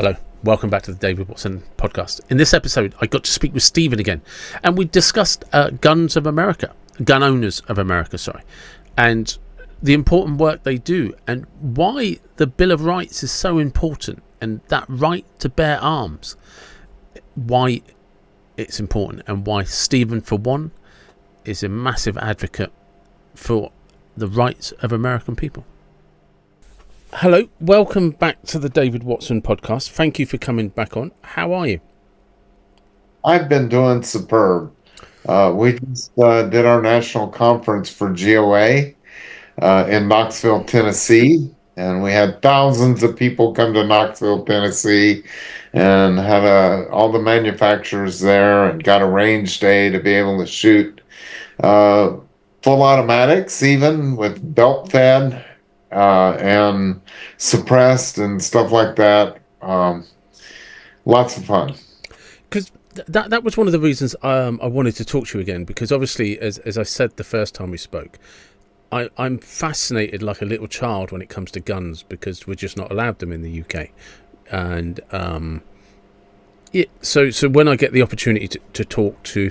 Hello, welcome back to the David Watson podcast. In this episode, I got to speak with Stephen again, and we discussed gun owners of America, and the important work they do, and why the Bill of Rights is so important, and that right to bear arms, why it's important, and why Stephen, for one, is a massive advocate for the rights of American people. Hello, welcome back to the David Watson podcast. Thank you for coming back on. How are you? I've been doing superb. We just did our national conference for GOA in Knoxville, Tennessee, and we had thousands of people come to Knoxville, Tennessee, and had all the manufacturers there, and got a range day to be able to shoot full automatics, even with belt fed and suppressed and stuff like that. Lots of fun. Because that was one of the reasons I wanted to talk to you again, because obviously, as I said the first time we spoke, I'm fascinated like a little child when it comes to guns, because we're just not allowed them in the UK. And so when I get the opportunity to talk to,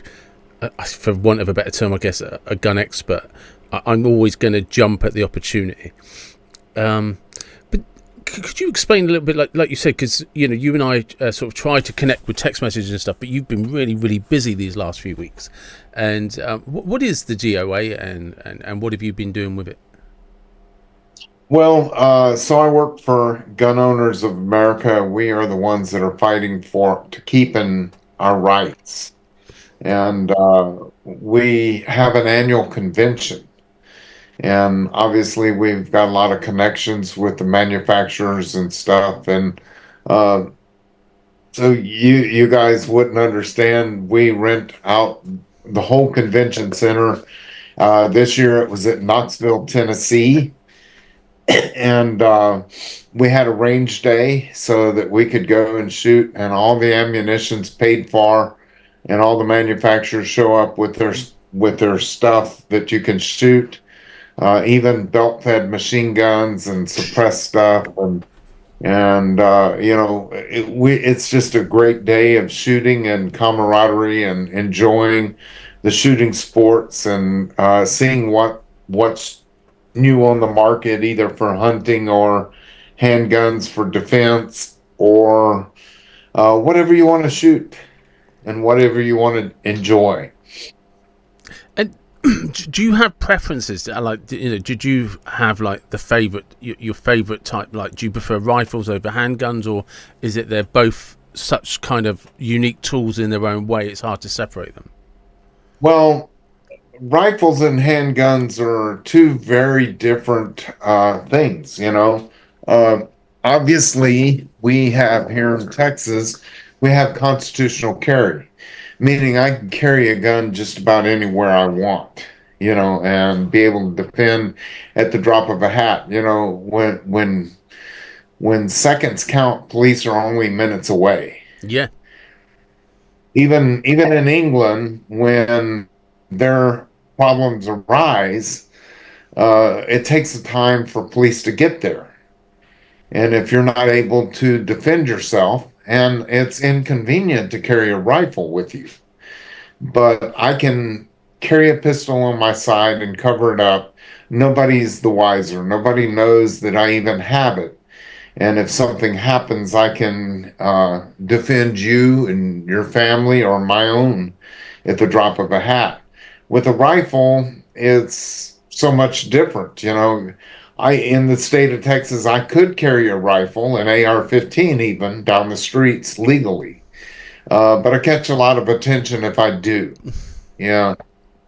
for want of a better term, I guess, a gun expert, I'm always going to jump at the opportunity. But could you explain a little bit, like you said, because you and I sort of try to connect with text messages and stuff, but you've been really, really busy these last few weeks. And what is the GOA, and what have you been doing with it? Well, so I work for Gun Owners of America. We are the ones that are fighting to keeping our rights. And we have an annual convention. And obviously, we've got a lot of connections with the manufacturers and stuff. And uh, so you guys wouldn't understand. We rent out the whole convention center. This year it was at Knoxville, Tennessee. And we had a range day so that we could go and shoot, and all the ammunition's paid for, and all the manufacturers show up with their stuff that you can shoot, even belt-fed machine guns and suppressed stuff, and it's just a great day of shooting and camaraderie and enjoying the shooting sports, and seeing what's new on the market, either for hunting or handguns for defense, or whatever you want to shoot and whatever you want to enjoy. And do you have preferences? Did you have like your favorite type? Like, do you prefer rifles over handguns, or is it they're both such kind of unique tools in their own way, it's hard to separate them? Well, rifles and handguns are two very different things, you know. Uh, Obviously, we have here in Texas, we have constitutional carry, meaning I can carry a gun just about anywhere I want, and be able to defend at the drop of a hat. When seconds count, police are only minutes away. Yeah. Even in England, when their problems arise, it takes a time for police to get there. And if you're not able to defend yourself, and it's inconvenient to carry a rifle with you, but I can carry a pistol on my side and cover it up. Nobody's the wiser. Nobody knows that I even have it. And if something happens, I can defend you and your family or my own at the drop of a hat. With a rifle, it's so much different. In the state of Texas, I could carry a rifle, an AR-15 even, down the streets legally. But I catch a lot of attention if I do. Yeah.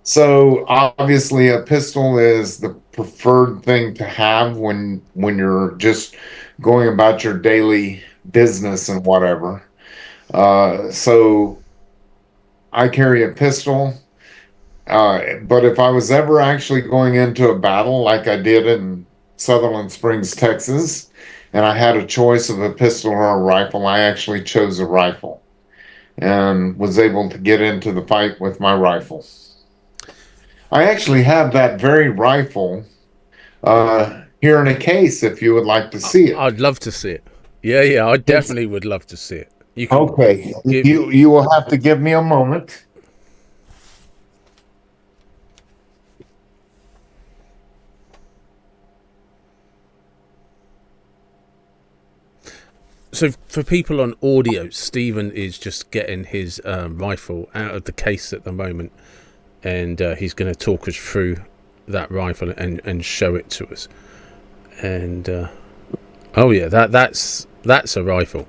So obviously a pistol is the preferred thing to have when you're just going about your daily business and whatever. So I carry a pistol. But if I was ever actually going into a battle like I did in Sutherland Springs, Texas, and I had a choice of a pistol or a rifle, I actually chose a rifle and was able to get into the fight with my rifle. I actually have that very rifle here in a case if you would like to see it. I'd love to see it. Yeah, I It's definitely would love to see it. You can okay. give. You will have to give me a moment. So for people on audio, Stephen is just getting his rifle out of the case at the moment, and he's going to talk us through that rifle and show it to us. And oh yeah, that's a rifle.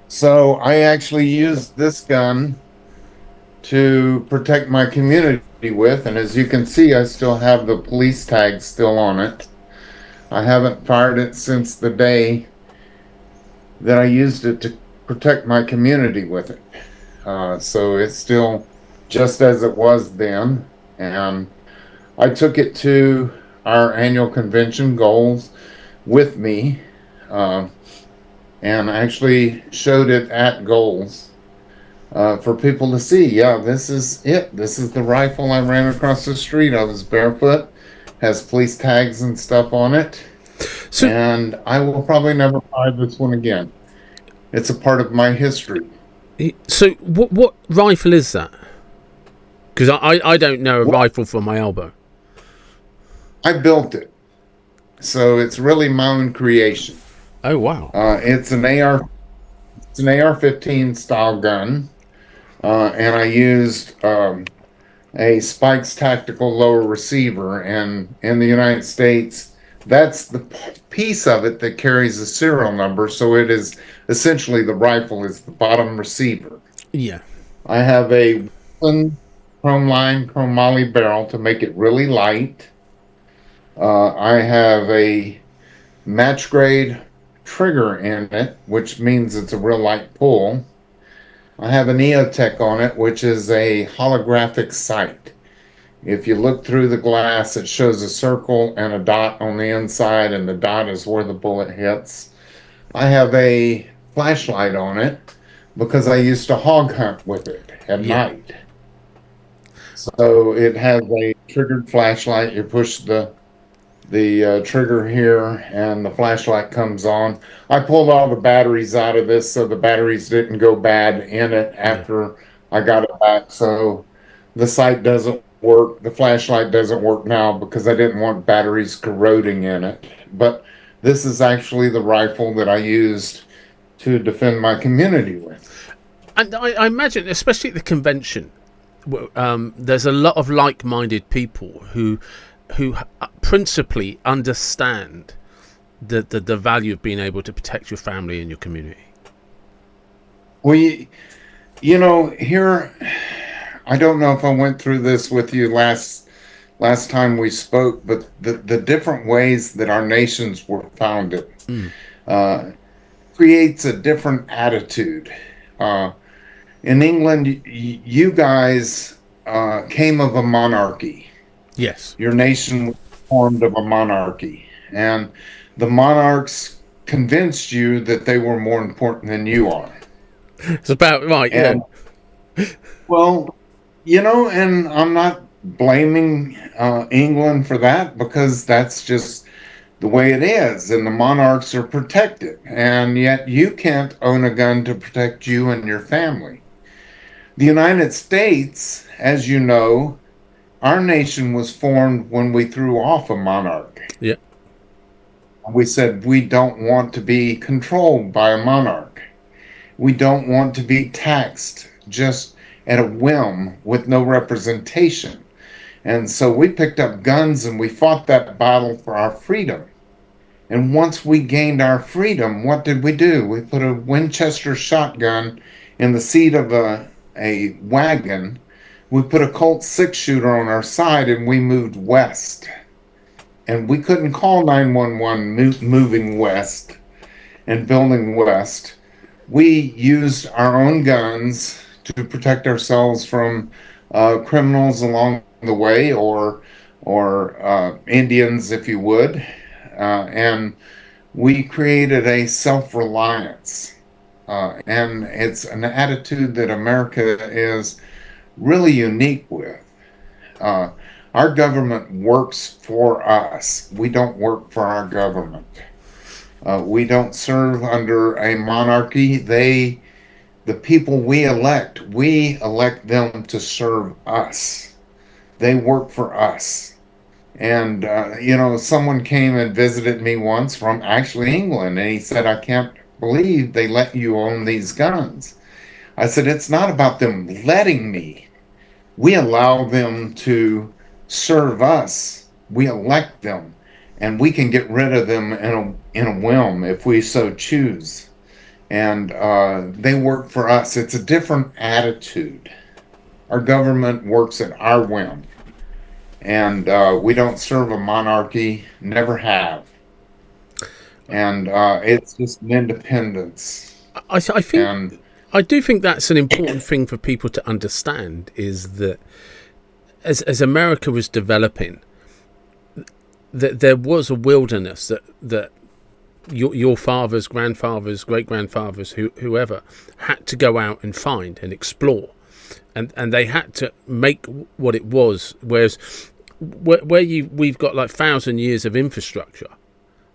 So I actually used this gun to protect my community with, and as you can see, I still have the police tag still on it. I haven't fired it since the day that I used it to protect my community with it. So it's still just as it was then. And I took it to our annual convention goals with me, uh, and actually showed it at goals for people to see. Yeah, this is it. This is the rifle I ran across the street. I was barefoot, has police tags and stuff on it, So and I will probably never fire this one again. It's a part of my history. what rifle is that? Because I don't know a Well, rifle from my elbow. I built it, so it's really my own creation. Oh wow. It's an AR, it's an AR-15 style gun, and I used a Spikes tactical lower receiver, and in the United States, that's the piece of it that carries the serial number. So it is essentially the rifle is the bottom receiver. Yeah. I have a chrome line chromoly barrel to make it really light. I have a match grade trigger in it, which means it's a real light pull. I have an EOTech on it, which is a holographic sight. If you look through the glass, it shows a circle and a dot on the inside, and the dot is where the bullet hits. I have a flashlight on it because I used to hog hunt with it at Yeah. night. So it has a triggered flashlight. You push the trigger here and the flashlight comes on. I pulled all the batteries out of this so the batteries didn't go bad in it Yeah. after I got it back. So the sight doesn't work. The flashlight doesn't work now because I didn't want batteries corroding in it. But this is actually the rifle that I used to defend my community with. And I imagine, especially at the convention, there's a lot of like-minded people who principally understand the value of being able to protect your family and your community. We, here, I don't know if I went through this with you last time we spoke, but the different ways that our nations were founded Mm. uh, creates a different attitude. Uh, in England, you guys came of a monarchy. Yes. Your nation was formed of a monarchy, and the monarchs convinced you that they were more important than you are. It's about right. Yeah. And well, and I'm not blaming England for that because that's just the way it is. And the monarchs are protected. And yet you can't own a gun to protect you and your family. The United States, as you know, our nation was formed when we threw off a monarch. Yeah. We said we don't want to be controlled by a monarch. We don't want to be taxed just at a whim with no representation. And so we picked up guns and we fought that battle for our freedom. And once we gained our freedom, what did we do? We put a Winchester shotgun in the seat of a wagon. We put a Colt six shooter on our side and we moved west. And we couldn't call 911 moving west and building west. We used our own guns to protect ourselves from criminals along the way, or Indians, if you would, and we created a self-reliance, and it's an attitude that America is really unique with. Uh, our government works for us. We don't work for our government. We don't serve under a monarchy. The people we elect them to serve us. They work for us. And, someone came and visited me once from actually England, and he said, I can't believe they let you own these guns. I said, it's not about them letting me. We allow them to serve us. We elect them, and we can get rid of them in a whim if we so choose. And they work for us. It's a different attitude. Our government works at our whim, and we don't serve a monarchy, never have. And it's just an independence. I think And I do think that's an important thing for people to understand, is that as America was developing, that there was a wilderness that your fathers, grandfathers, great grandfathers, whoever had to go out and find and explore, and they had to make what it was. Whereas we've got like 1,000 years of infrastructure.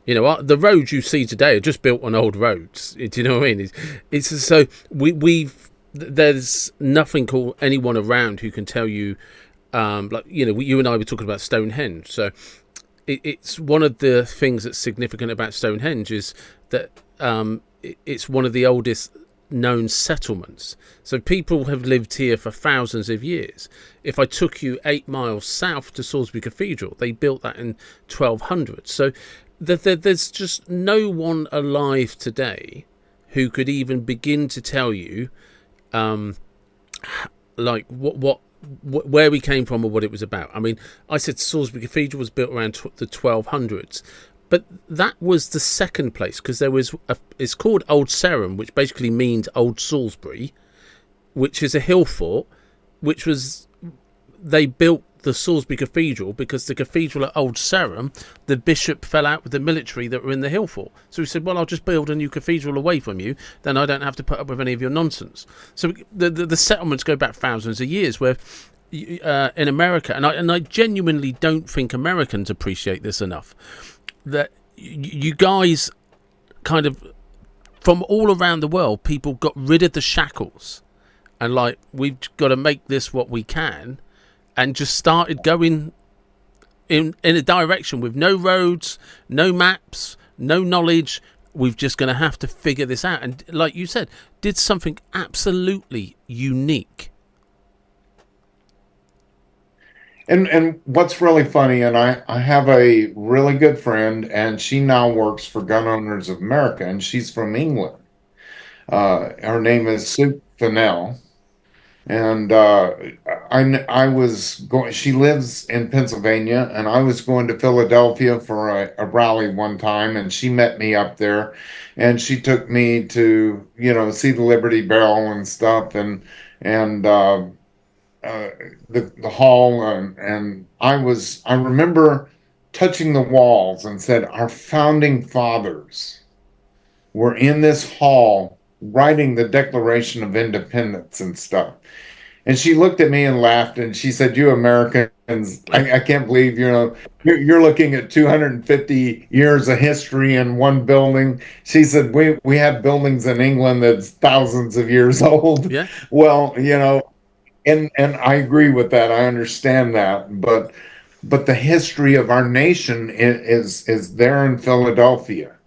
The roads you see today are just built on old roads. Do you know what I mean? It's so we've there's nothing called anyone around who can tell you, you and I were talking about Stonehenge. So it's one of the things that's significant about Stonehenge is that it's one of the oldest known settlements. So people have lived here for thousands of years. If I took you 8 miles south to Salisbury Cathedral, they built that in 1200. So there's just no one alive today who could even begin to tell you like where we came from or what it was about. I mean, I said Salisbury Cathedral was built around the 1200s, but that was the second place, because there was it's called Old Sarum, which basically means Old Salisbury, which is a hill fort, which was, they built the Salisbury Cathedral because the cathedral at Old Sarum, the bishop fell out with the military that were in the hill fort. So he said, well, I'll just build a new cathedral away from you, then I don't have to put up with any of your nonsense. So the settlements go back thousands of years, where in America, and I genuinely don't think Americans appreciate this enough, that you guys kind of, from all around the world, people got rid of the shackles and like, we've got to make this what we can, and just started going in a direction with no roads, no maps, no knowledge. We're just going to have to figure this out. And like you said, did something absolutely unique. And what's really funny, and I have a really good friend, and she now works for Gun Owners of America, and she's from England. Her name is Sue Fennell. And I was going, she lives in Pennsylvania, and I was going to Philadelphia for a rally one time, and she met me up there, and she took me to, see the Liberty Bell and stuff, and uh, the hall, and I remember touching the walls and said, our founding fathers were in this hall writing the Declaration of Independence and stuff. And she looked at me and laughed, and she said, "You Americans, I can't believe you're looking at 250 years of history in one building." She said, "We have buildings in England that's thousands of years old." Yeah. Well, and I agree with that. I understand that, but the history of our nation is there in Philadelphia.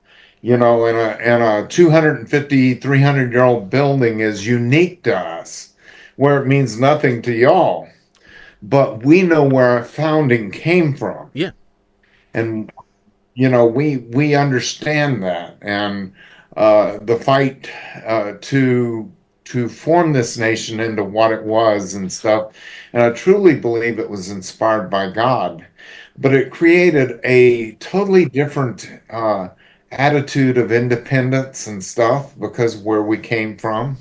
And a 250, 300-year-old building is unique to us, where it means nothing to y'all. But we know where our founding came from. Yeah. And, we understand that. And the fight to form this nation into what it was and stuff. And I truly believe it was inspired by God. But it created a totally different attitude of independence and stuff because of where we came from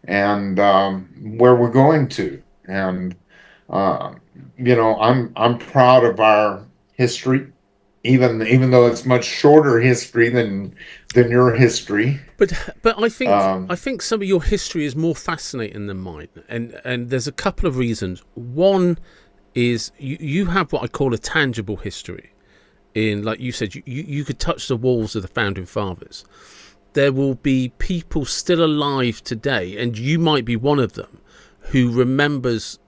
and where we're going to. And uh, I'm proud of our history, even though it's much shorter history than your history. But I think Um, some of your history is more fascinating than mine, and there's a couple of reasons. One is you have what I call a tangible history, in, like you said, you could touch the walls of the founding fathers. There will be people still alive today, and you might be one of them, who remembers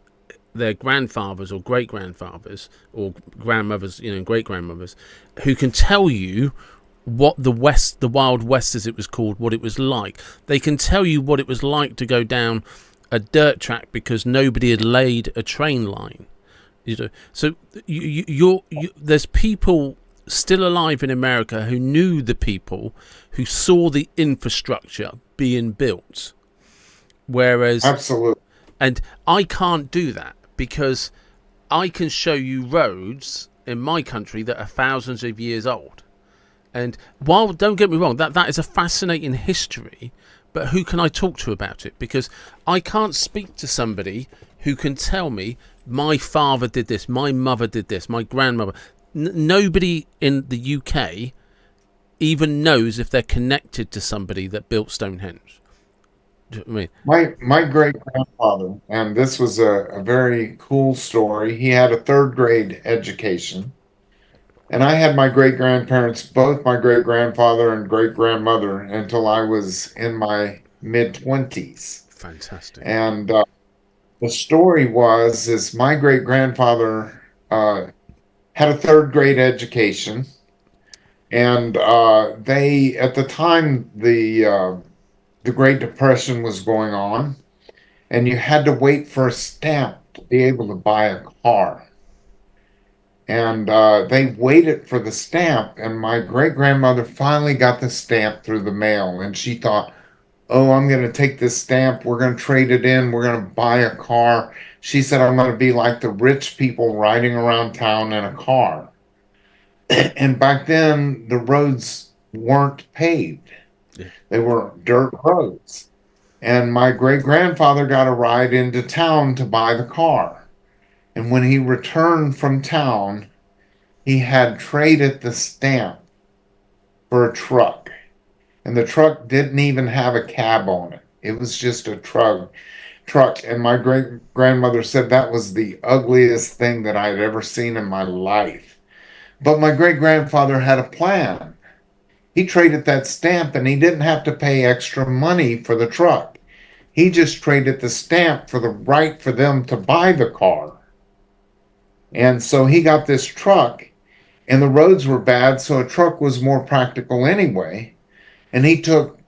their grandfathers or great grandfathers or grandmothers, great grandmothers, who can tell you what the Wild West, as it was called, what it was like. They can tell you what it was like to go down a dirt track because nobody had laid a train line. So there's people still alive in America who knew the people, who saw the infrastructure being built. Whereas, Absolutely. and I can't do that, because I can show you roads in my country that are thousands of years old. And while, don't get me wrong, that is a fascinating history, but who can I talk to about it? Because I can't speak to somebody who can tell me my father did this, my mother did this, my grandmother. Nobody in the UK even knows if they're connected to somebody that built Stonehenge. Do you know what I mean? My great grandfather, and this was a very cool story. He had a third grade education. And I had my great grandparents, both my great grandfather and great grandmother, until I was in my mid 20s. Fantastic. And the story is my great grandfather had a third grade education, and they at the time the Great Depression was going on, and you had to wait for a stamp to be able to buy a car. And they waited for the stamp, and my great grandmother finally got the stamp through the mail, and she thought, "Oh, I'm going to take this stamp. We're going to trade it in. We're going to buy a car." She said, "I'm going to be like the rich people riding around town in a car." And back then, the roads weren't paved; Yeah. they were dirt roads. And my great grandfather got a ride into town to buy the car. And when he returned from town, he had traded the stamp for a truck. And the truck didn't even have a cab on it. It was just a truck. And my great grandmother said that was the ugliest thing that I had ever seen in my life. But my great grandfather had a plan. He traded that stamp and he didn't have to pay extra money for the truck. He just traded the stamp for the right for them to buy the car. And so he got this truck, and the roads were bad, so a truck was more practical anyway. And he took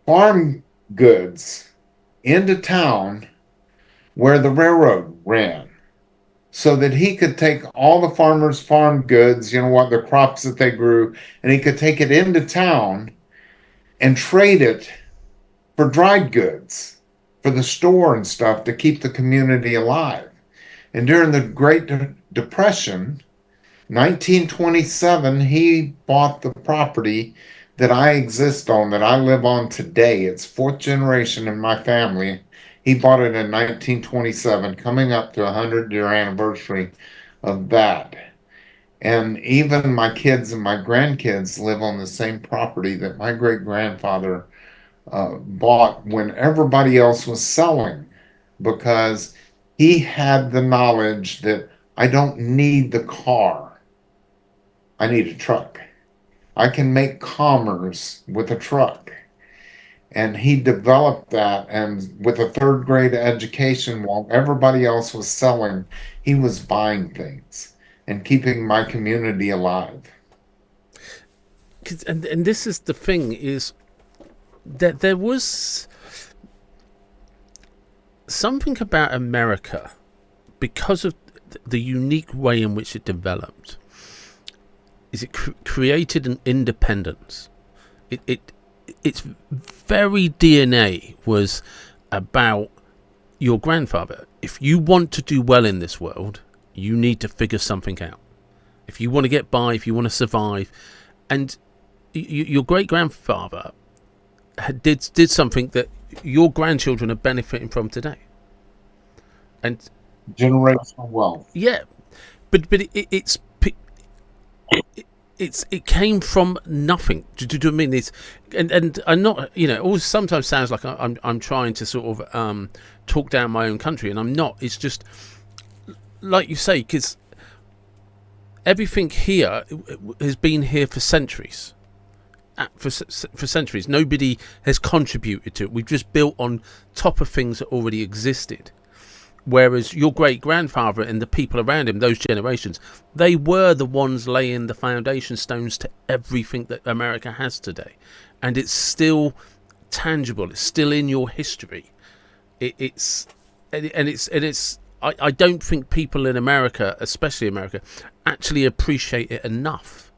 farm goods into town where the railroad ran so that he could take all the farmers' farm goods, what the crops that they grew, and he could take it into town and trade it for dried goods for the store and stuff to keep the community alive. And during the Great Depression, 1927, he bought the property that I exist on, that I live on today. It's fourth generation in my family. He bought it in 1927, coming up to a 100-year anniversary of that. And even my kids and my grandkids live on the same property that my great grandfather bought when everybody else was selling, because he had the knowledge that I don't need the car. I need a truck. I can make commerce with a truck. And he developed that, and with a third grade education, while everybody else was selling, he was buying things and keeping my community alive. And this is the thing, is that there was something about America, because of the unique way in which it developed, is it created an independence. Its very DNA was about your grandfather. If you want to do well in this world, you need to figure something out. If you want to get by, if you want to survive, and your great grandfather did something that your grandchildren are benefiting from today. And generational wealth. Yeah, but it came from nothing. Do you know what I mean? And I'm not, it always sometimes sounds like I'm trying to sort of talk down my own country, and I'm not. It's just like you say, because everything here has been here for centuries. For centuries, nobody has contributed to it. We've just built on top of things that already existed. Whereas your great grandfather and the people around him, those generations, they were the ones laying the foundation stones to everything that America has today, and it's still tangible. It's still in your history. It's. I don't think people in America, especially America, actually appreciate it enough.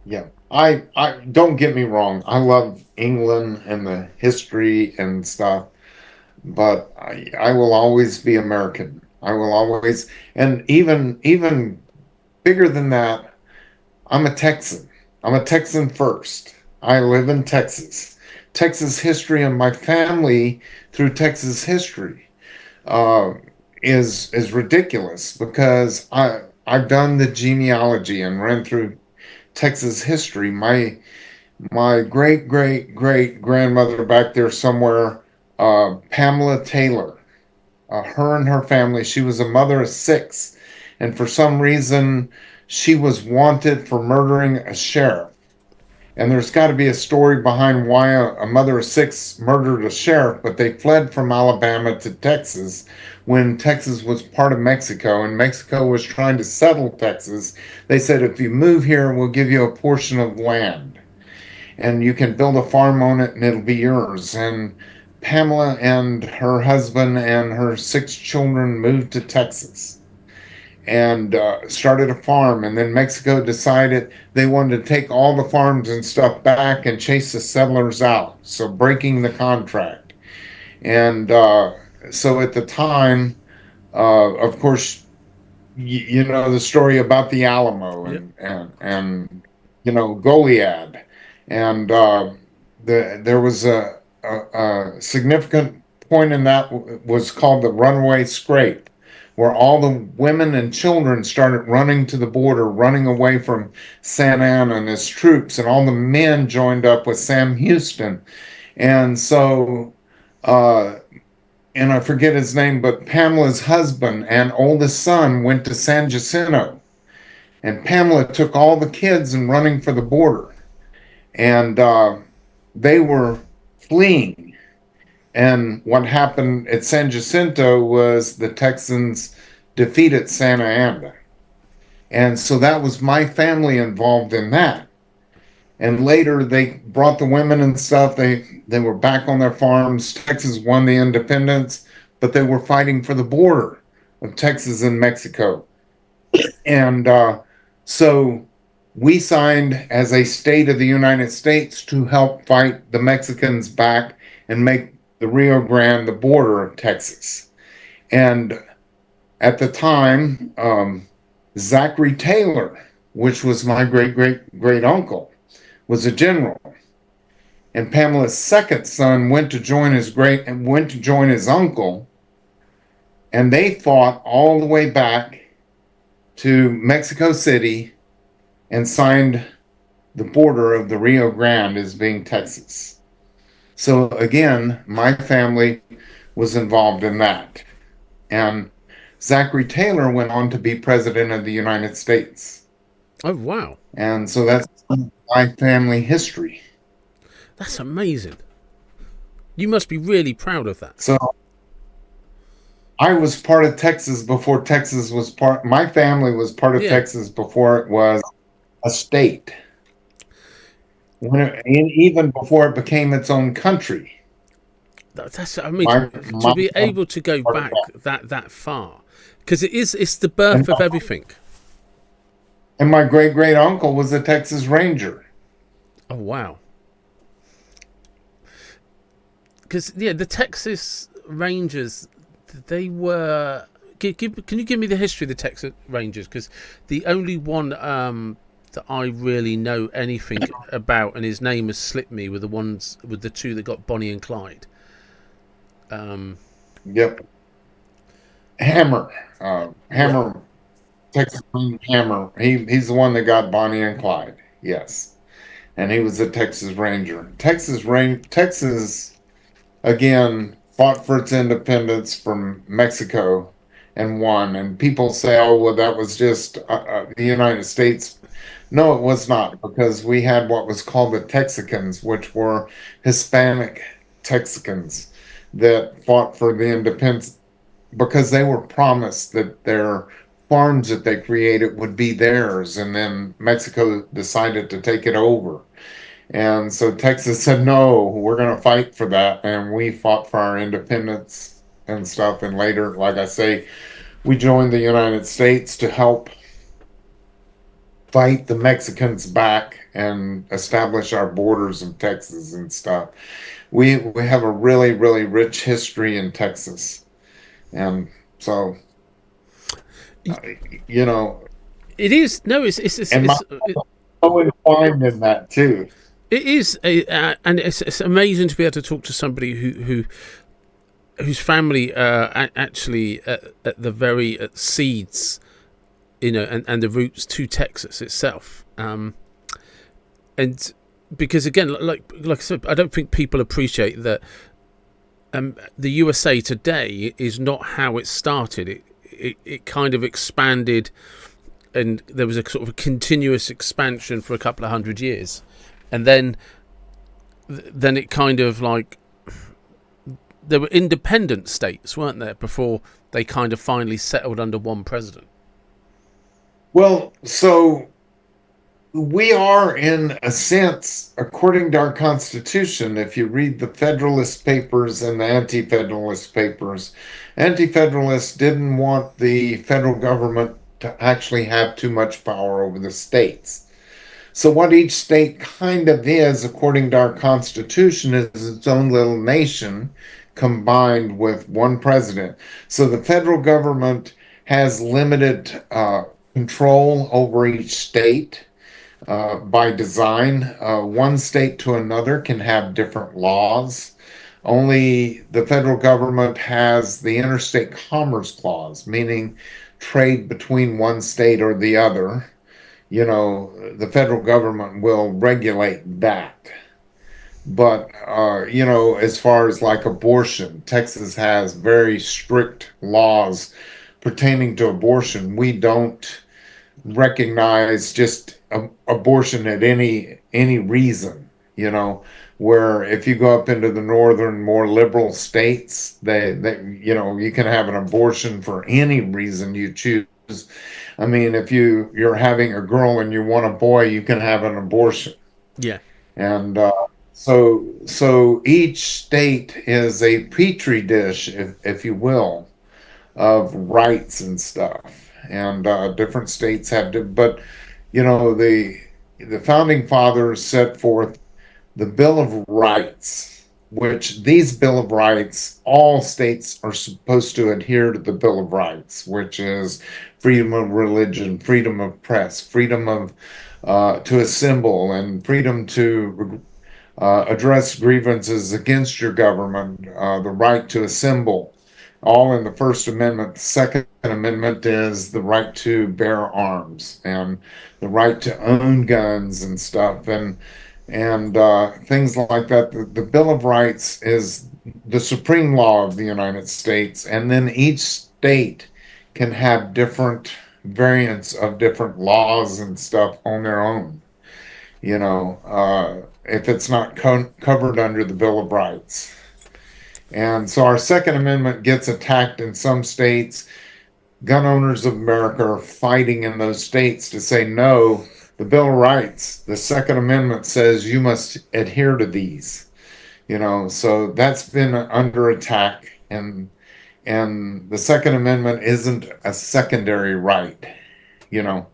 Yeah. I don't get me wrong. I love England and the history and stuff, but I will always be American. I will always, and even bigger than that, I'm a Texan. I'm a Texan first. I live in Texas. Texas history and my family through Texas history uh, is ridiculous because I've done the genealogy and ran through Texas history. My great great great grandmother back there somewhere, Pamela Taylor, her and her family. She was a mother of six, and for some reason, she was wanted for murdering a sheriff. And there's got to be a story behind why a mother of six murdered a sheriff, but they fled from Alabama to Texas when Texas was part of Mexico and Mexico was trying to settle Texas. They said, if you move here, we'll give you a portion of land and you can build a farm on it and it'll be yours. And Pamela and her husband and her six children moved to Texas and started a farm. And then Mexico decided they wanted to take all the farms and stuff back and chase the settlers out, so breaking the contract. And so at the time, of course, you know the story about the Alamo Yep. and Goliad, and there was a significant point in that was called the Runaway Scrape, where all the women and children started running to the border, running away from Santa Anna and his troops, and all the men joined up with Sam Houston, and so. Uh, and I forget his name, but Pamela's husband and oldest son went to San Jacinto, and Pamela took all the kids and running for the border, and they were fleeing. And what happened at San Jacinto was the Texans defeated Santa Anna, and so that was my family involved in that. And later they brought the women and stuff. They were back on their farms. Texas won the independence, but they were fighting for the border of Texas and Mexico. And so we signed as a state of the United States to help fight the Mexicans back and make the Rio Grande the border of Texas. And at the time, Zachary Taylor, which was my great great great uncle, was a general. And Pamela's second son went to join his uncle, and they fought all the way back to Mexico City and signed the border of the Rio Grande as being Texas. So again, my family was involved in that. And Zachary Taylor went on to be president of the United States. Oh wow, And so that's my family history. that's amazing. You must be really proud of that. So I was part of Texas before Texas was part. My family was part of Yeah, Texas before it was a state. And even before it became its own country. that's. I mean, to My be family able to go was part of back that. that far, because it's the And, birth of everything. and my great great uncle was a Texas Ranger. Oh wow. Because yeah, the Texas Rangers, they were. Can you give me the history of the Texas Rangers? Because the only one that I really know anything about, and his name has slipped me, were the ones with the two that got Bonnie and Clyde. Um, Yep. Hammer. yeah. Hammer. Texas Ranger Hammer. He's the one that got Bonnie and Clyde. Yes. And he was a Texas Ranger. Texas again fought for its independence from Mexico and won. And people say, oh, well, that was just the United States. No, it was not, because we had what was called the Texicans, which were Hispanic Texicans that fought for the independence because they were promised that their farms that they created would be theirs. And then Mexico decided to take it over. And so Texas said, no, we're going to fight for that. And we fought for our independence and stuff. And later, like I say, we joined the United States to help fight the Mexicans back and establish our borders of Texas and stuff. We have a really, really rich history in Texas. And so, uh, you know, It is no, it's, and my so inclined in that too. it is and it's amazing to be able to talk to somebody whose family actually at the very seeds, and the roots to Texas itself. And because again, like I said, I don't think people appreciate that the USA today is not how it started. It kind of expanded, and there was a sort of a continuous expansion for a couple of hundred years, and then it kind of like there were independent states, weren't there, before they kind of finally settled under one president. Well, so we are, in a sense, according to our Constitution, if you read the Federalist Papers and the Anti-Federalist Papers, Anti-Federalists didn't want the federal government to actually have too much power over the states. So, what each state kind of is, according to our Constitution, is its own little nation combined with one president. So, the federal government has limited control over each state by design. One state to another can have different laws. Only the federal government has the Interstate Commerce Clause, meaning trade between one state or the other. The federal government will regulate that. But, as far as like abortion, Texas has very strict laws pertaining to abortion. We don't recognize just abortion at any reason, where if you go up into the northern, more liberal states, you can have an abortion for any reason you choose. I mean, if you're having a girl and you want a boy, you can have an abortion. Yeah, And so each state is a petri dish, if you will, of rights and stuff. And different states have to, but the founding fathers set forth the Bill of Rights, which these Bill of Rights, all states are supposed to adhere to the Bill of Rights, which is freedom of religion, freedom of press, freedom of to assemble, and freedom to address grievances against your government, the right to assemble, all in the First Amendment. The Second Amendment is the right to bear arms and the right to own guns and stuff, and things like that. The Bill of Rights is the supreme law of the United States, and then each state can have different variants of different laws and stuff on their own. If it's not covered under the Bill of Rights. And so our Second Amendment gets attacked in some states. Gun owners of America are fighting in those states to say, no, the Bill of Rights, the Second Amendment says you must adhere to these. So that's been under attack. And the Second Amendment isn't a secondary right, you know.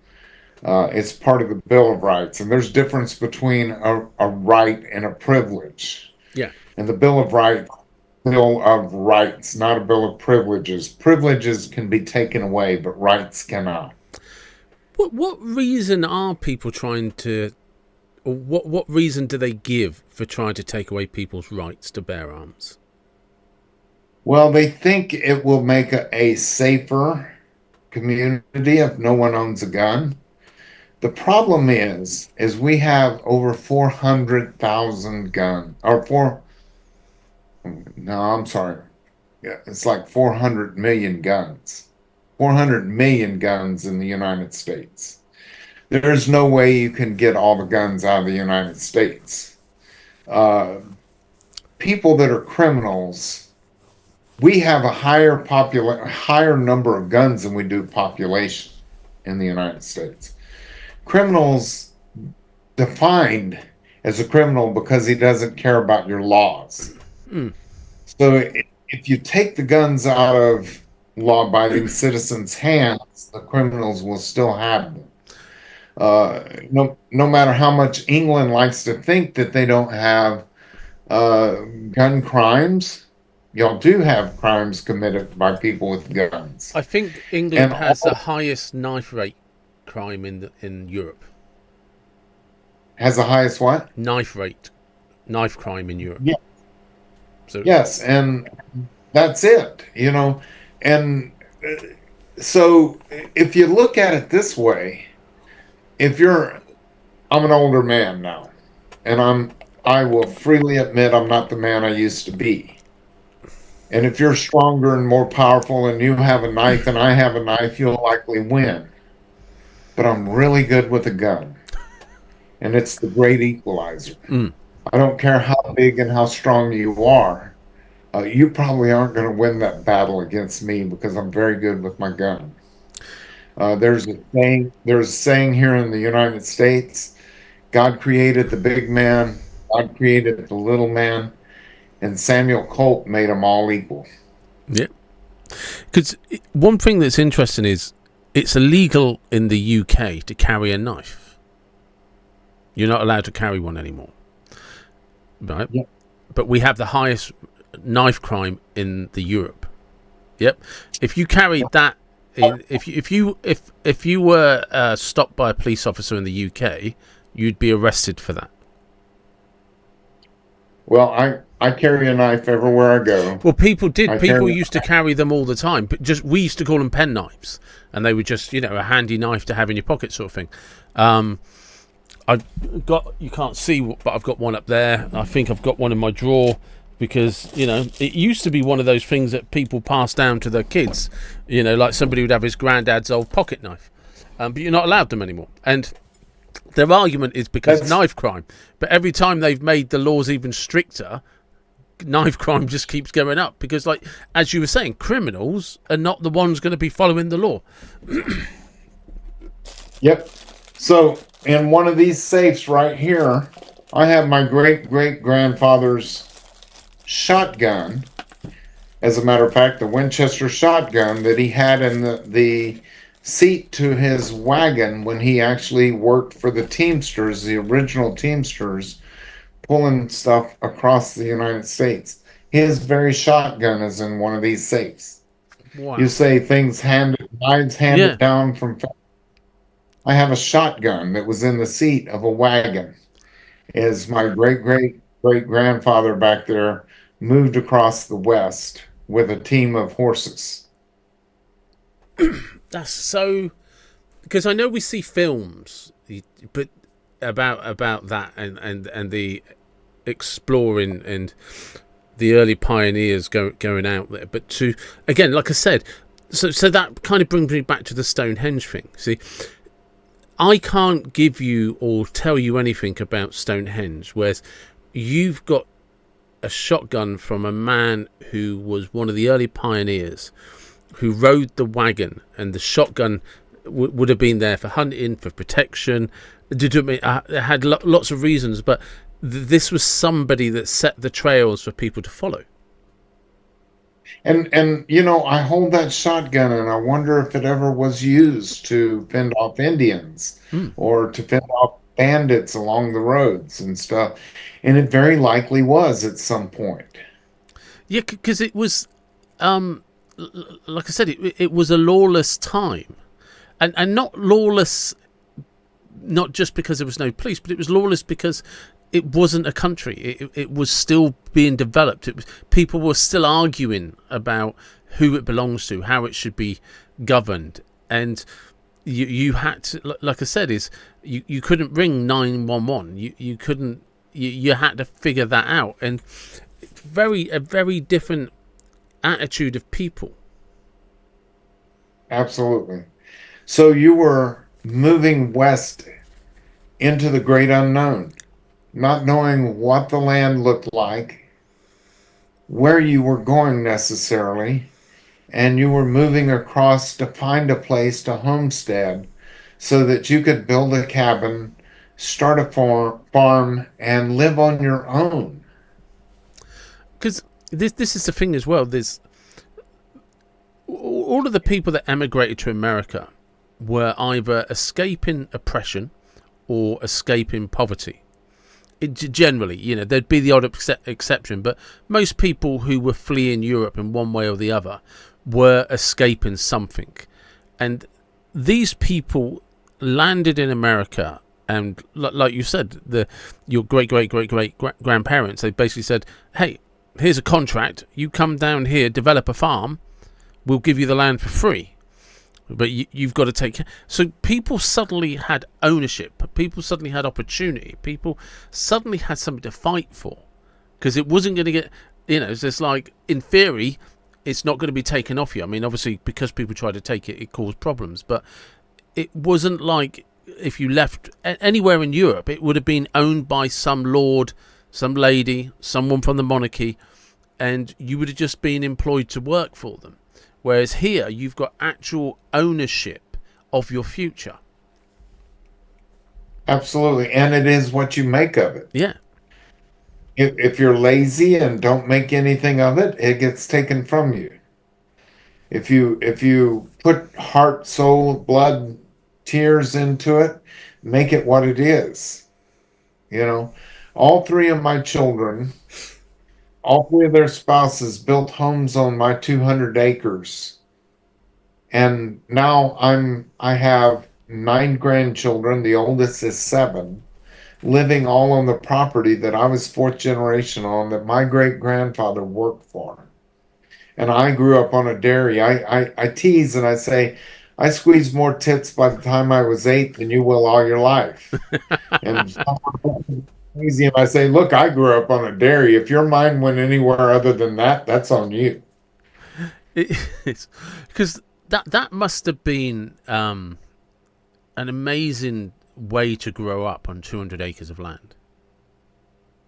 It's part of the Bill of Rights, and there's difference between a right and a privilege. yeah. And the Bill of Rights, Bill of Rights, not a Bill of Privileges. Privileges can be taken away, but rights cannot. What reason are people trying to, or what reason do they give for trying to take away people's rights to bear arms? Well, they think it will make a safer community if no one owns a gun. The problem is we have over 400,000 guns, or no, I'm sorry. Yeah, it's like 400 million guns. 400 million guns in the United States. There's no way you can get all the guns out of the United States. Uh, People that are criminals, we have a higher number of guns than we do population in the United States. Criminals defined as a criminal because he doesn't care about your laws. Mm. So if you take the guns out of law-abiding citizens' hands, the criminals will still have them. No matter how much England likes to think that they don't have gun crimes, y'all do have crimes committed by people with guns. I think England And has the highest knife rate crime in Europe. has the highest what? Knife crime in Europe. Yeah. So Yes, and that's it, And so if you look at it this way, I'm an older man now, and I will freely admit I'm not the man I used to be. And if you're stronger and more powerful and you have a knife and I have a knife, you'll likely win. But I'm really good with a gun. And it's the great equalizer. Mm. I don't care how big and how strong you are. You probably aren't going to win that battle against me because I'm very good with my gun. There's a saying here in the United States, God created the big man, God created the little man, and Samuel Colt made them all equal. Yeah. Because one thing that's interesting is it's illegal in the UK to carry a knife. You're not allowed to carry one anymore. Right? Yeah. But we have the highest knife crime in the Europe. Yep. If you carried that if you were stopped by a police officer in the UK, you'd be arrested for that. Well, I carry a knife everywhere I go. Well, people did. People used to carry them all the time, but we used to call them pen knives, and they were just a handy knife to have in your pocket, sort of thing. You can't see, but I've got one up there. I think I've got one in my drawer because it used to be one of those things that people passed down to their kids. Like somebody would have his granddad's old pocket knife, but you're not allowed them anymore. And their argument is because knife crime, but every time they've made the laws even stricter, knife crime just keeps going up because, like as you were saying, criminals are not the ones going to be following the law. Yep. So in one of these safes right here, I have my great-great-grandfather's shotgun. As a matter of fact, the Winchester shotgun that he had in the seat to his wagon when he actually worked for the Teamsters, the original Teamsters, pulling stuff across the United States. His very shotgun is in one of these safes. Wow. You say knives handed down from. I have a shotgun that was in the seat of a wagon. As my great-great-great-grandfather back there moved across the West with a team of horses. That's so, because I know we see films, but about that and the exploring and the early pioneers going out there. But to again, like I said, so that kind of brings me back to the Stonehenge thing. See, I can't give you or tell you anything about Stonehenge, whereas you've got a shotgun from a man who was one of the early pioneers, who rode the wagon, and the shotgun would have been there for hunting, for protection. It had lots of reasons, but this was somebody that set the trails for people to follow. And I hold that shotgun and I wonder if it ever was used to fend off Indians or to fend off bandits along the roads and stuff. And it very likely was at some point. Yeah, because it was, like I said, it was a lawless time. And not lawless, not just because there was no police, but it was lawless because it wasn't a country. It was still being developed. People were still arguing about who it belongs to, how it should be governed, and you had to, like I said, you couldn't ring 911. You couldn't. You had to figure that out, and a very different attitude of people. Absolutely. So you were moving west into the great unknown, not knowing what the land looked like, where you were going necessarily, and you were moving across to find a place to homestead so that you could build a cabin, start a farm, and live on your own. Because this is the thing as well. There's all of the people that emigrated to America were either escaping oppression or escaping poverty. Generally, there'd be the odd exception, but most people who were fleeing Europe in one way or the other were escaping something. And these people landed in America, and like you said, your great grandparents, they basically said, "Hey, here's a contract. You come down here, develop a farm. We'll give you the land for free." But you've got to take care. So people suddenly had ownership. People suddenly had opportunity. People suddenly had something to fight for, because it wasn't going to get. It's just like, in theory, it's not going to be taken off you. I mean, obviously, because people tried to take it, it caused problems. But it wasn't like if you left anywhere in Europe, it would have been owned by some lord, some lady, someone from the monarchy, and you would have just been employed to work for them. Whereas here, you've got actual ownership of your future. Absolutely. And it is what you make of it. Yeah. If you're lazy and don't make anything of it, it gets taken from you. If you put heart, soul, blood, tears into it, make it what it is. You know, all three of my children, all three of their spouses built homes on my 200 acres. And now I have nine grandchildren. The oldest is seven, living all on the property that I was fourth generation on, that my great grandfather worked for. And I grew up on a dairy. I tease and I say, I squeezed more tits by the time I was eight than you will all your life. And someone crazy, and I say, look, I grew up on a dairy. If your mind went anywhere other than that, that's on you. It's because that must have been an amazing way to grow up on 200 acres of land.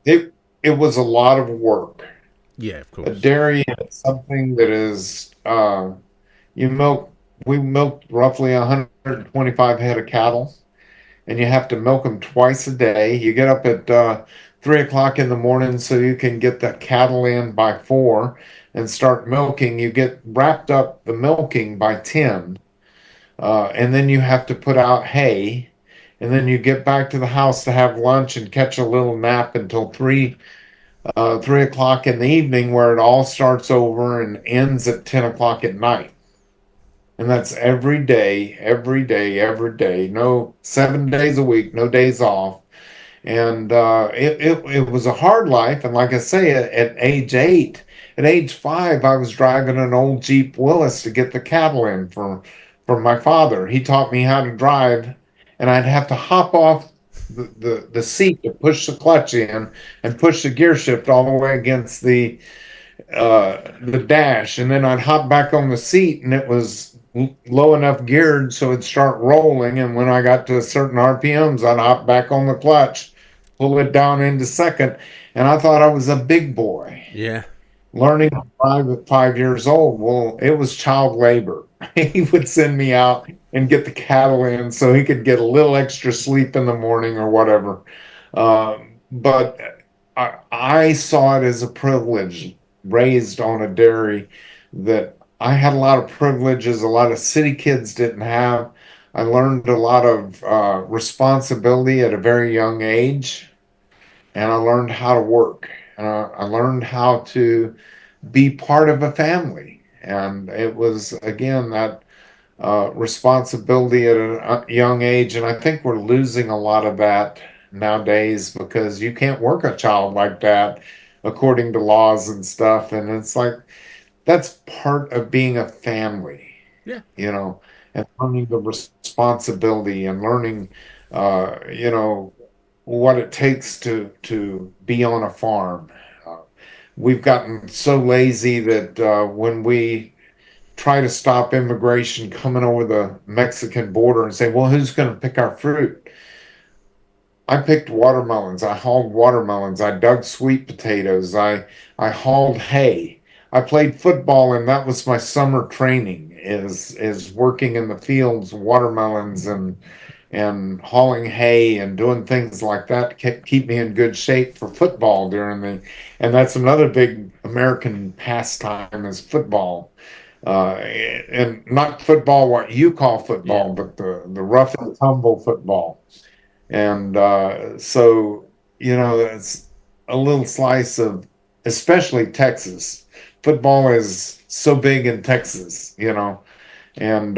It was a lot of work. Yeah, of A course. dairy is something that is you milk we milked roughly 125 head of cattle, and you have to milk them twice a day. You get up at 3 o'clock in the morning so you can get the cattle in by 4 and start milking. You get wrapped up the milking by 10, and then you have to put out hay, and then you get back to the house to have lunch and catch a little nap until 3 o'clock in the evening, where it all starts over and ends at 10 o'clock at night. And that's every day, every day, every day. No, 7 days a week, no days off. And it was a hard life. And like I say, at age 8, at age 5, I was driving an old Jeep Willis to get the cattle in for my father. He taught me how to drive, and I'd have to hop off the seat to push the clutch in and push the gear shift all the way against the dash, and then I'd hop back on the seat, and it was low enough geared so it'd start rolling. And when I got to certain RPMs, I'd hop back on the clutch, pull it down into second, and I thought I was a big boy Yeah. learning to drive at 5 years old. Well, it was child labor. He would send me out and get the cattle in so he could get a little extra sleep in the morning or whatever. But I saw it as a privilege, raised on a dairy, that I had a lot of privileges a lot of city kids didn't have. I learned a lot of responsibility at a very young age, and I learned how to work, and I learned how to be part of a family. And it was, again, that responsibility at a young age. And I think we're losing a lot of that nowadays, because you can't work a child like that according to laws and stuff. And it's like, that's part of being a family, Yeah. you know, and learning the responsibility and learning, you know, what it takes to be on a farm. Uh, we've gotten so lazy that when we try to stop immigration coming over the Mexican border and say, well, who's going to pick our fruit? I picked watermelons. I hauled watermelons. I dug sweet potatoes. I hauled hay. I played football, and that was my summer training is working in the fields, watermelons and hauling hay and doing things like that to keep me in good shape for football during the, and that's another big American pastime is football. And not football, what you call Yeah. football, but the rough and tumble football. And so, it's a little slice of, especially Texas. Football is so big in Texas, and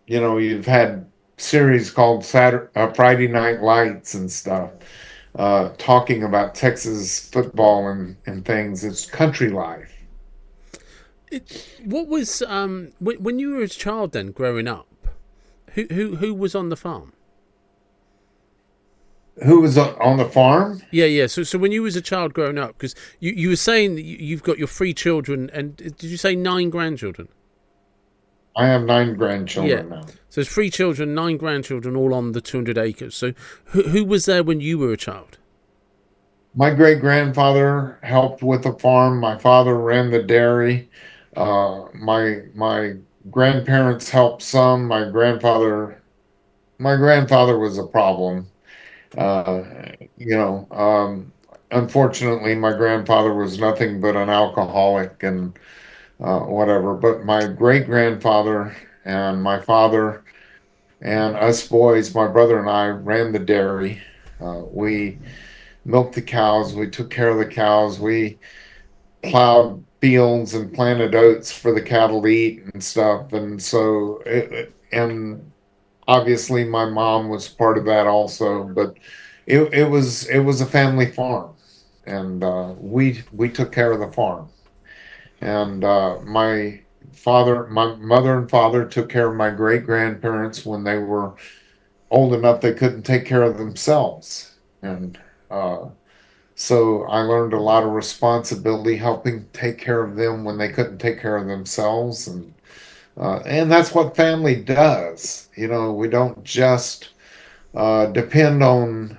you've had series called Friday Night Lights and stuff, talking about Texas football and things. It's country life. What was when you were a child then, growing up? Who was on the farm? Who was on the farm? Yeah, yeah. So when you was a child growing up, because you were saying that you've got your 3 children, and did you say 9 grandchildren? I have nine Yeah. grandchildren now. So there's 3 children, 9 grandchildren, all on the 200 acres. So who was there when you were a child? My great grandfather helped with the farm. My father ran the dairy. My grandparents helped some. My grandfather was a problem. Uh, you know, Unfortunately, my grandfather was nothing but an alcoholic and whatever. But my great grandfather and my father and us boys, my brother and I, ran the dairy. We milked the cows. We took care of the cows. We plowed fields and planted oats for the cattle to eat and stuff. And so, and obviously, my mom was part of that also. But it was a family farm, and we took care of the farm. And my mother and father took care of my great grandparents when they were old enough they couldn't take care of themselves. And uh, so I learned a lot of responsibility helping take care of them when they couldn't take care of themselves. And that's what family does. We don't just depend on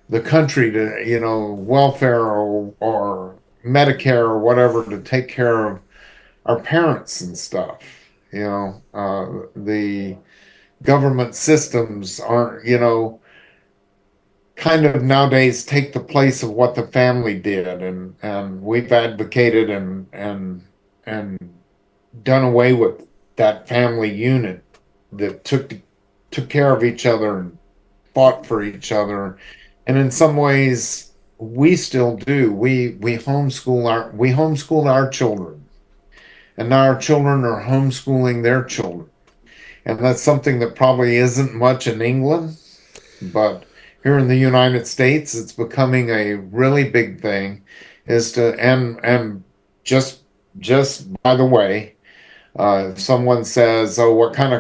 the country to, welfare or Medicare or whatever to take care of our parents and stuff. The government systems aren't, kind of nowadays take the place of what the family did, and we've advocated and done away with that family unit that took care of each other and fought for each other. And in some ways we still do. We homeschool our children, and now our children are homeschooling their children. And that's something that probably isn't much in England, but here in the United States, it's becoming a really big thing. Is to and just by the way, if someone says, "Oh, what kind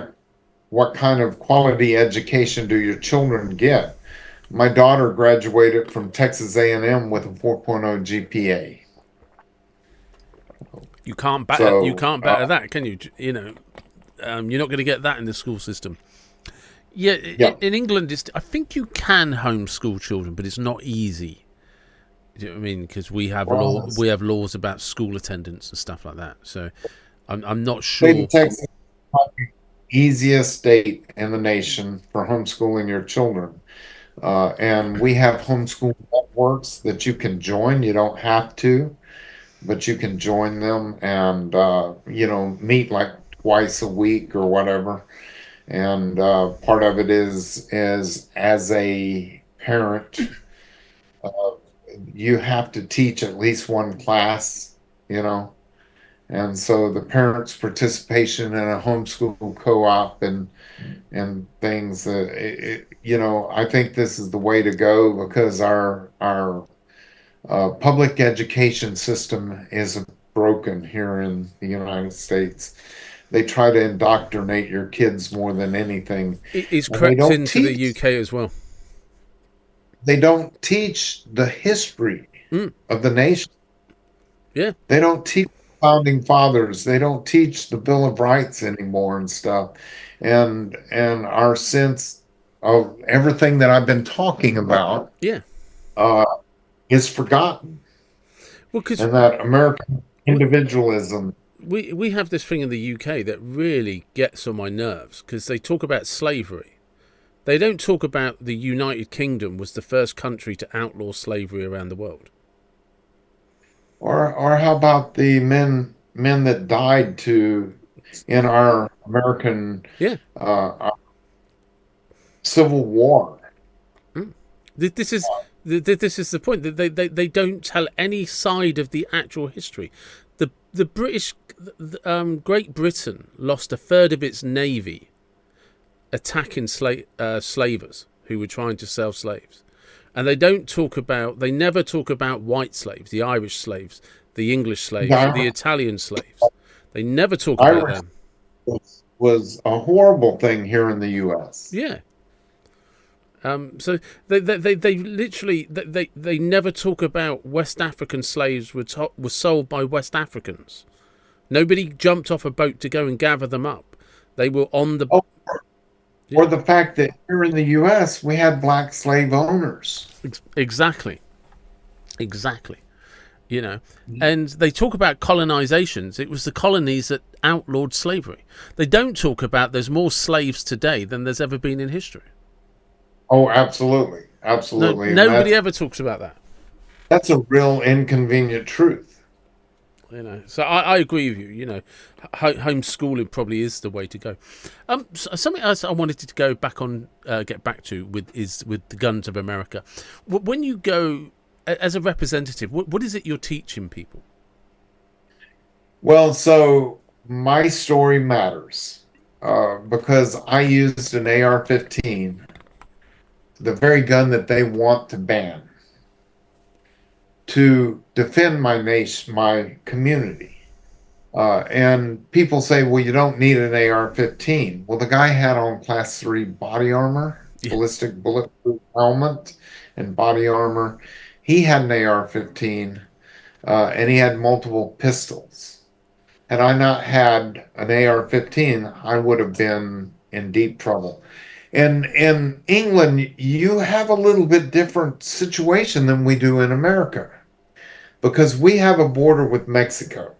of quality education do your children get?" My daughter graduated from Texas A&M with a 4.0 GPA. You can't batter. You So, can't batter that, can you? You're not going to get that in the school system. Yeah, yeah, in England, I think you can homeschool children, but it's not easy. Do you know what I mean? Because well, we have laws about school attendance and stuff like that. So I'm not state of sure. Texas is probably the easiest state in the nation for homeschooling your children. And we have homeschool networks that you can join. You don't have to, but you can join them and, meet like twice a week or whatever. And part of it is as a parent, uh, you have to teach at least one class, you know. And so the parents' participation in a homeschool co-op and things, I think this is the way to go because our public education system is broken here in the United States. They try to indoctrinate your kids more than anything, It's and they crept don't into the teach UK as well. they don't teach the history Mm, of the nation. yeah, They don't teach founding fathers. They don't teach the Bill of Rights anymore and stuff. And our sense of everything that I've been talking about Yeah. uh, is forgotten. Well, because And that American individualism. we have this thing in the UK that really gets on my nerves because they talk about slavery. They don't talk about the United Kingdom was the first country to outlaw slavery around the world. Or how about the men that died to in our American Yeah. our Civil War? Mm. This is this is the point that they don't tell any side of the actual history. The British, Great Britain lost a third of its navy attacking slavers who were trying to sell slaves, and they never talk about white slaves, the Irish slaves, the English The slaves, the Italian slaves. They never talk about Irish them. was a horrible thing here in the U.S. Yeah. So they literally they never talk about West African slaves were sold by West Africans. Nobody jumped off a boat to go and gather them up. They were on the Oh, or yeah. the fact that here in the U.S. we had black slave owners. Exactly, exactly. You know, and they talk about colonizations. It was the colonies that outlawed slavery. They don't talk about there's more slaves today than there's ever been in history. Oh, absolutely, No, absolutely, and nobody ever talks about that. that's a real inconvenient truth. So I agree with you. Homeschooling probably is the way to go. Something else I wanted to go back on, get back to with the Guns of America. When you go as a representative, what is it you're teaching people? Well, so my story matters because I used an AR-15, the very gun that they want to ban, to defend my nation, my community. And people say, well, you don't need an AR-15. Well, the guy had on class 3 body armor, Yeah, ballistic bulletproof helmet, and body armor. He had an AR-15, and he had multiple pistols. Had I not had an AR-15, I would have been in deep trouble. And in England, you have a little bit different situation than we do in America because we have a border with Mexico.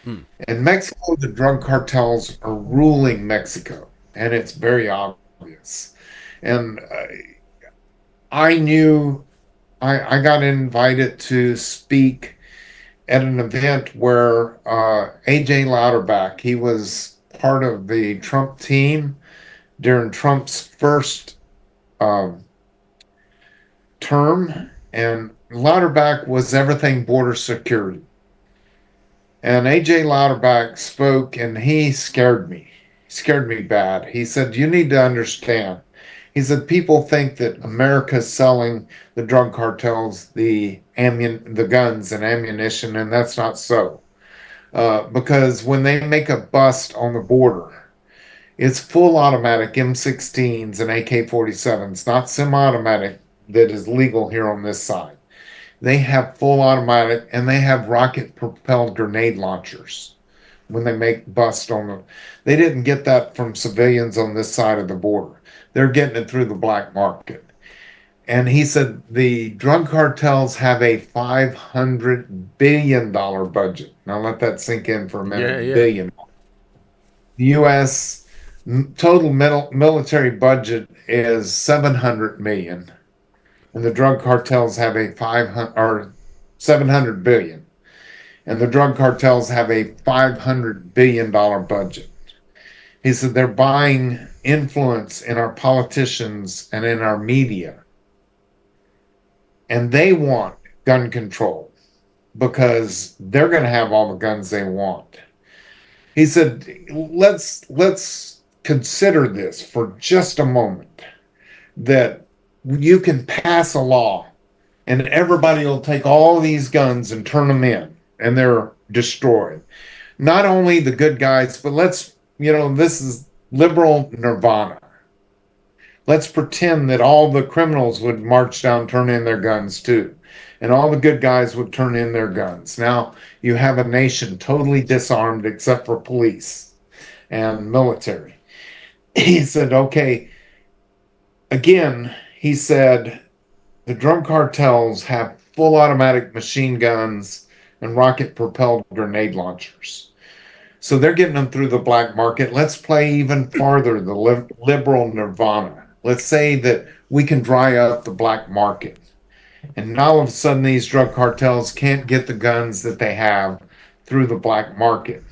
mm. In Mexico, the drug cartels are ruling Mexico, and it's very obvious. And I knew I got invited to speak at an event where AJ Louderback, he was part of the Trump team during Trump's first um term, and Louderback was everything border security. And AJ Louderback spoke, and he scared me. He scared me bad. He said, "You need to understand." He said, "People think that America's selling the drug cartels the guns and ammunition, and that's not so. Because when they make a bust on the border, it's full automatic M16s and AK-47s, not semi-automatic that is legal here on this side. They have full automatic and they have rocket propelled grenade launchers when they make bust on them. They didn't get that from civilians on this side of the border. They're getting it through the black market." And he said the drug cartels have a $500 billion budget. Now let that sink in for a Yeah, minute. yeah, Billion. The U.S. total military budget is 700 million, and the drug cartels have a 500 or 700 billion, and the drug cartels have a $500 billion budget. He said they're buying influence in our politicians and in our media, and they want gun control because they're going to have all the guns they want. He said, let's consider this for just a moment that you can pass a law and everybody will take all these guns and turn them in and they're destroyed. Not only the good guys, but this is liberal nirvana. Let's pretend that all the criminals would march down, turn in their guns too. and all the good guys would turn in their guns. Now you have a nation totally disarmed except for police and military. He said, okay, again, he said, the drug cartels have full automatic machine guns and rocket propelled grenade launchers. So they're getting them through the black market. Let's play even farther the liberal nirvana. Let's say that we can dry up the black market. And now all of a sudden, these drug cartels can't get the guns that they have through the black market.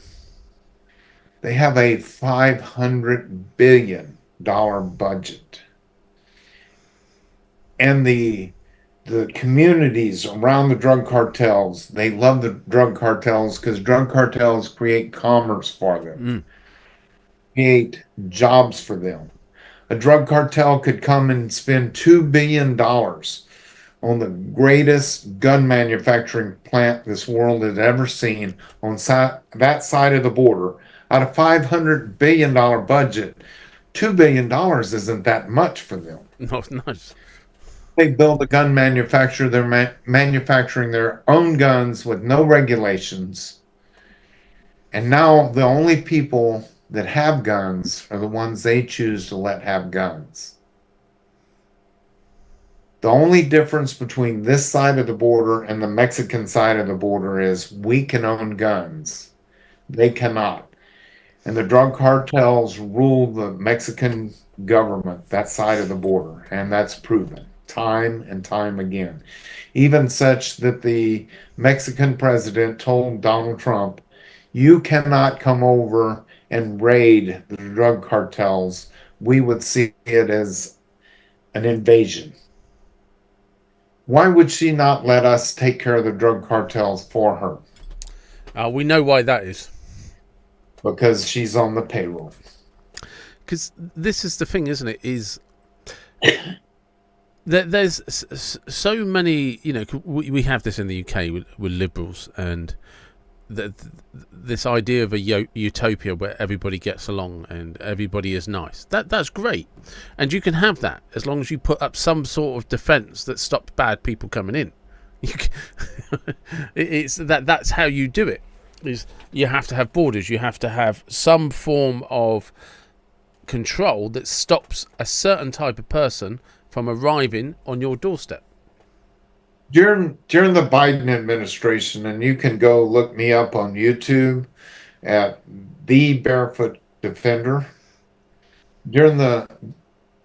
They have a $500 billion budget. And the communities around the drug cartels, they love the drug cartels because drug cartels create commerce for them, create jobs for them. A drug cartel could come and spend $2 billion on the greatest gun manufacturing plant this world has ever seen on that side of the border. Out of $500 billion budget, $2 billion isn't that much for them. No, nice. They build a gun manufacturer. They're manufacturing their own guns with no regulations. And now the only people that have guns are the ones they choose to let have guns. The only difference between this side of the border and the Mexican side of the border is we can own guns. They cannot. And the drug cartels rule the Mexican government, that side of the border. And that's proven time and time again. Even such that the Mexican president told Donald Trump, you cannot come over and raid the drug cartels. We would see it as an invasion. Why would she not let us take care of the drug cartels for her? We know why that is. Because she's on the payroll. Because this is the thing, isn't it? Is there's so many, we have this in the UK with liberals and this idea of a utopia where everybody gets along and everybody is nice. That's great, and you can have that as long as you put up some sort of defence that stops bad people coming in. That's how you do it. Is you have to have borders. You have to have some form of control that stops a certain type of person from arriving on your doorstep. During the Biden administration, and you can go look me up on YouTube at the Barefoot Defender.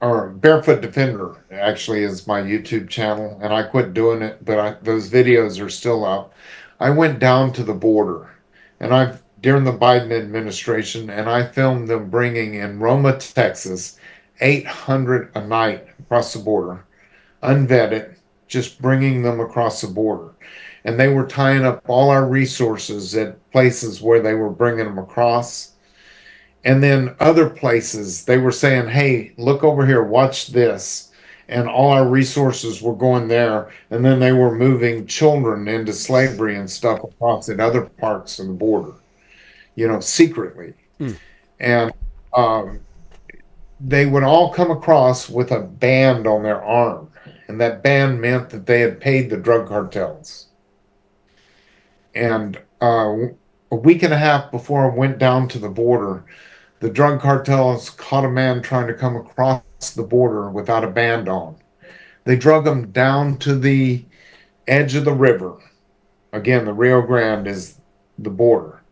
Or Barefoot Defender actually is my YouTube channel, and I quit doing it, but those videos are still up. I went down to the border, and during the Biden administration, and I filmed them bringing in Roma, Texas, 800 a night across the border, unvetted, just bringing them across the border. And they were tying up all our resources at places where they were bringing them across. And then other places, they were saying, hey, look over here, watch this. And all our resources were going there. And then they were moving children into slavery and stuff across at other parts of the border, secretly. And they would all come across with a band on their arm. And that band meant that they had paid the drug cartels. And a week and a half before I went down to the border, the drug cartels caught a man trying to come across the border without a band on. They drug him down to the edge of the river. Again, the Rio Grande is the border.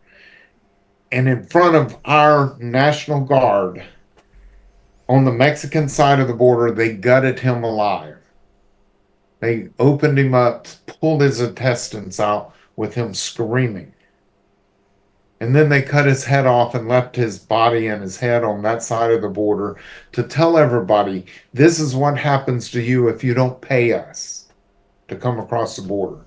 And in front of our National Guard, on the Mexican side of the border, they gutted him alive. They opened him up, pulled his intestines out with him screaming. And then they cut his head off and left his body and his head on that side of the border to tell everybody, this is what happens to you if you don't pay us to come across the border.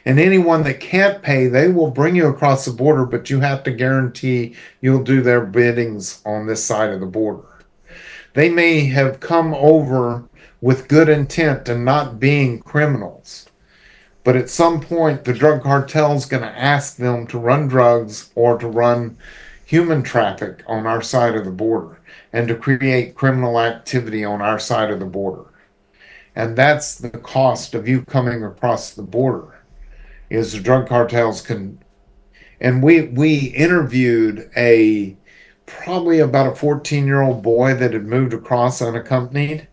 And anyone that can't pay, they will bring you across the border, but you have to guarantee you'll do their biddings on this side of the border. They may have come over with good intent and not being criminals. But at some point, the drug cartel's going to ask them to run drugs or to run human traffic on our side of the border and to create criminal activity on our side of the border. And that's the cost of you coming across the border is the drug cartels can. And we interviewed a probably about a 14-year-old boy that had moved across unaccompanied.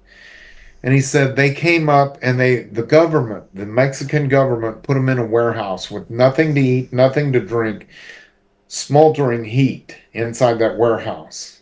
And he said they came up and the government, the Mexican government, put them in a warehouse with nothing to eat, nothing to drink, smoldering heat inside that warehouse.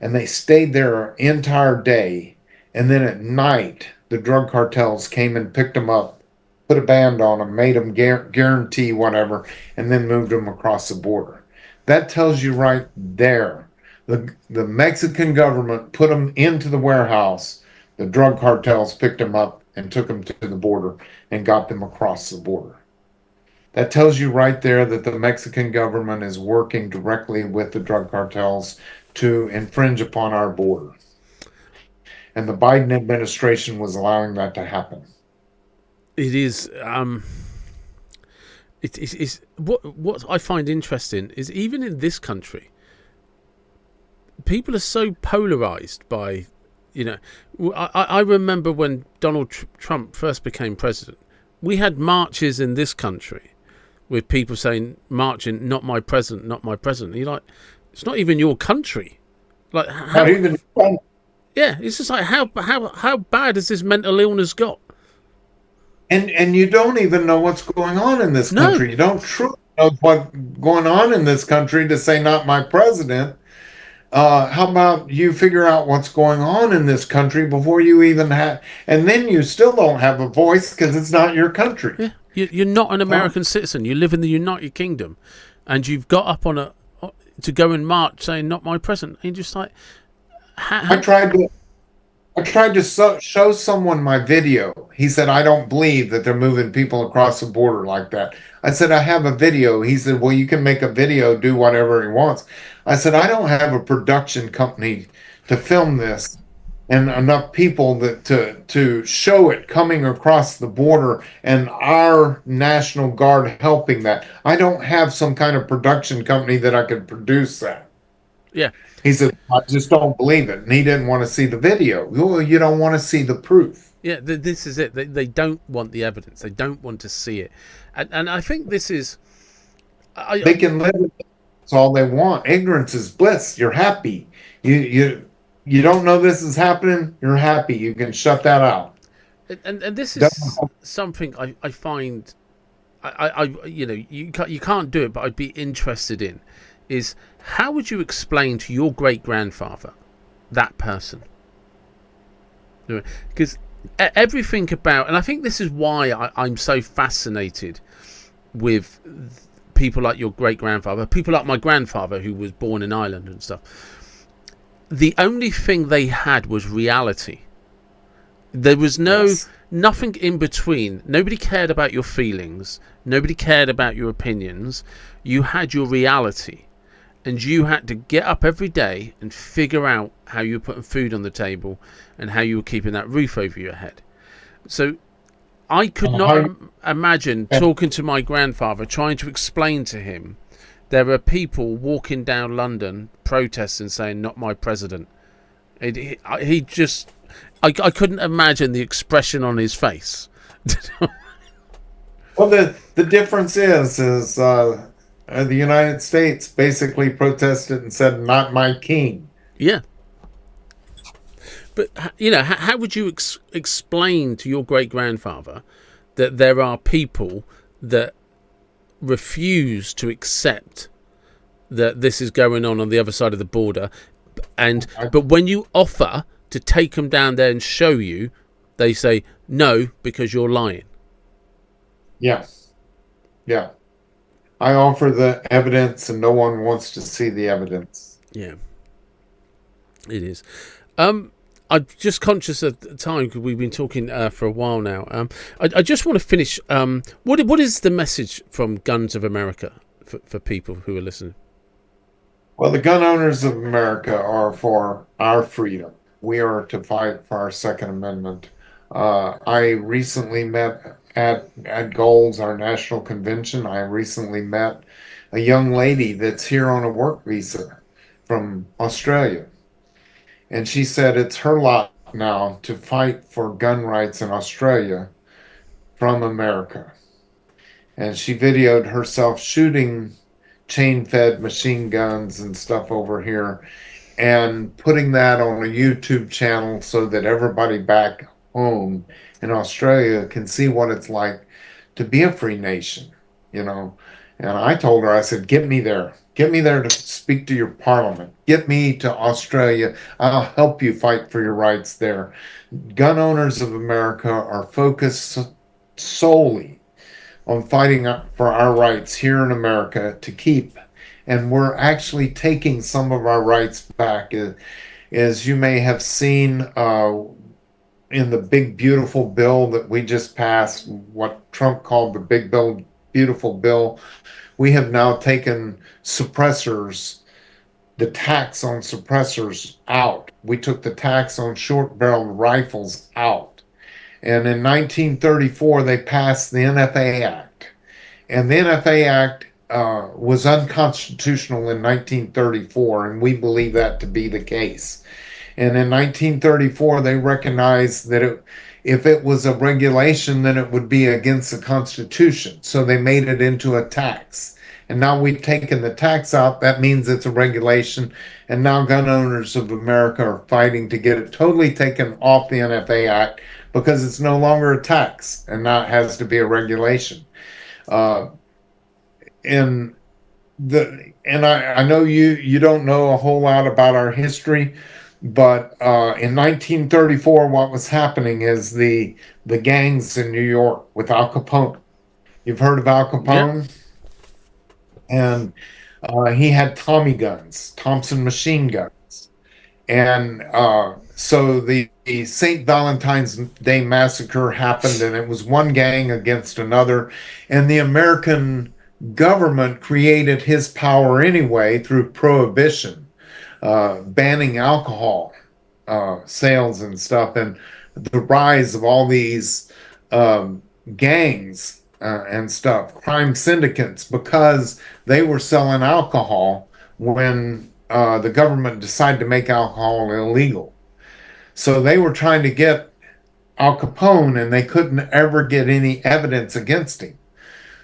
And they stayed there an entire day. And then at night, the drug cartels came and picked them up, put a band on them, made them guarantee whatever, and then moved them across the border. That tells you right there. The Mexican government put them into the warehouse. The drug cartels picked them up and took them to the border and got them across the border. That tells you right there that the Mexican government is working directly with the drug cartels to infringe upon our border. And the Biden administration was allowing that to happen. It is. It's what I find interesting is even in this country, people are so polarized by, you know, I remember when Donald Trump first became president, we had marches in this country with people saying, marching, not my president, not my president. You're like, it's not even your country. Like, how, Not even yeah, it's just like, how bad has this mental illness got? and you don't even know what's going on in this No, country. You don't truly know what's going on in this country to say not my president. How about you figure out what's going on in this country before you even have, and then you still don't have a voice because it's not your country. yeah, you're not an So American citizen. You live in the United Kingdom, and you've got up on a to go and march saying not my president. And you're just like, I how, tried to show someone my video. He said, I don't believe that they're moving people across the border like that. I said, I have a video. He said, well, you can make a video, do whatever he wants. I said, I don't have a production company to film this and enough people that to show it coming across the border and our National Guard helping that. I don't have some kind of production company that I could produce that. yeah. He said, I just don't believe it. And he didn't want to see the video. Well, you don't want to see the proof. Yeah, this is it. They don't want the evidence. They don't want to see it, and I think this is. They can live with it. That's all they want. Ignorance is bliss. You're happy. You don't know this is happening. You're happy. You can shut that out. And this is Doesn't- something I find. I you know you can't do it, but I'd be interested in is how would you explain to your great grandfather that person? Because everything about, and I think this is why I'm so fascinated with people like your great grandfather, people like my grandfather who was born in Ireland and stuff. The only thing they had was reality. There was Yes. nothing in between. Nobody cared about your feelings. Nobody cared about your opinions. You had your reality. And you had to get up every day and figure out how you were putting food on the table and how you were keeping that roof over your head. So I could not imagine talking to my grandfather, trying to explain to him there are people walking down London protesting, saying, not my president. He just, I couldn't imagine the expression on his face. Well, the difference is the United States basically protested and said, "Not my king." Yeah. But, you know, how would you explain to your great grandfather that there are people that refuse to accept that this is going on the other side of the border, but when you offer to take them down there and show you, they say no because you're lying. Yeah, yeah. I offer the evidence, and no one wants to see the evidence. Yeah, it is. I'm just conscious of the time because we've been talking for a while now. I just want to finish. What is the message from Guns of America for people who are listening? Well, the gun owners of America are for our freedom. We are to fight for our Second Amendment. I recently met at Goals, our national convention. I recently met a young lady that's here on a work visa from Australia. And she said it's her lot now to fight for gun rights in Australia from America. And she videoed herself shooting chain fed machine guns and stuff over here and putting that on a YouTube channel so that everybody back home in Australia can see what it's like to be a free nation, you know. And I told her, I said, get me there. Get me there to speak to your parliament. Get me to Australia. I'll help you fight for your rights there. Gun owners of America are focused solely on fighting for our rights here in America to keep. And we're actually taking some of our rights back. As you may have seen in the big, beautiful bill that we just passed, what Trump called the big, bill, beautiful bill, we have now taken suppressors, the tax on suppressors out. We took the tax on short barreled rifles out. And in 1934, they passed the NFA Act. And the NFA Act was unconstitutional in 1934, and we believe that to be the case. And in 1934, they recognized that if it was a regulation, then it would be against the Constitution. So they made it into a tax. And now we've taken the tax out. That means it's a regulation. And now gun owners of America are fighting to get it totally taken off the NFA Act because it's no longer a tax and now it has to be a regulation. Uh, and I know you don't know a whole lot about our history, but in 1934, what was happening is the gangs in New York with Al Capone. You've heard of Al Yep. Capone, and he had Tommy guns, Thompson machine guns, and so the St. Valentine's Day massacre happened, and it was one gang against another, and the American government created his power anyway through prohibition, banning alcohol sales and stuff, and the rise of all these um, gangs and stuff, crime syndicates, because they were selling alcohol when the government decided to make alcohol illegal. So they were trying to get Al Capone, and they couldn't ever get any evidence against him.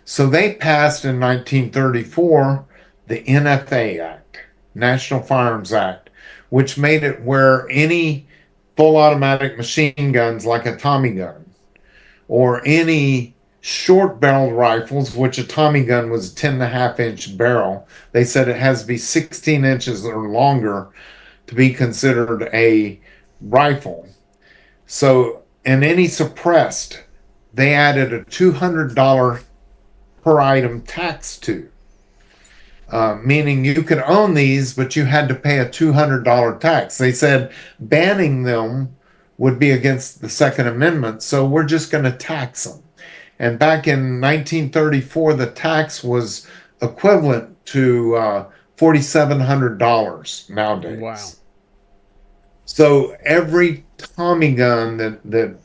So they passed in 1934 the NFA Act, National Firearms Act, which made it where any full automatic machine guns like a Tommy gun or any short barreled rifles, which a Tommy gun was a 10.5 inch barrel, they said it has to be 16 inches or longer to be considered a rifle. So, and any suppressed, they added a $200 per item tax to, meaning you could own these, but you had to pay a $200 tax. They said banning them would be against the Second Amendment, so we're just going to tax them. And back in 1934, the tax was equivalent to $4,700 Wow. nowadays. So every Tommy gun that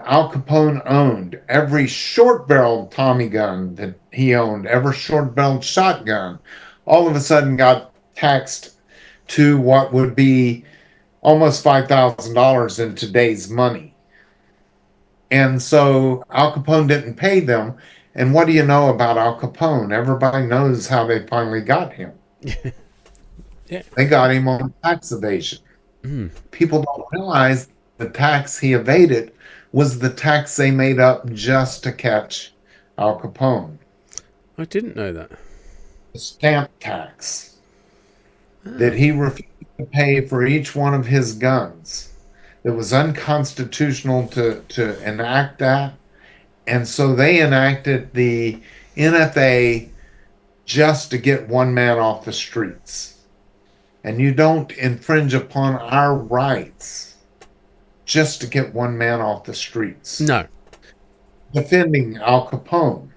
Al Capone owned, every short-barreled Tommy gun that he owned, every short-barreled shotgun, all of a sudden got taxed to what would be almost $5,000 in today's money. And so Al Capone didn't pay them. And what do you know about Al Capone? Everybody knows how they finally got him. Yeah. They got him on tax evasion. Mm. People don't realize the tax he evaded was the tax they made up just to catch Al Capone, I didn't know that. the stamp tax that Ah. he refused to pay for each one of his guns. It was unconstitutional to enact that. And so they enacted the NFA just to get one man off the streets. And you don't infringe upon our rights just to get one man off the streets. No. Defending Al Capone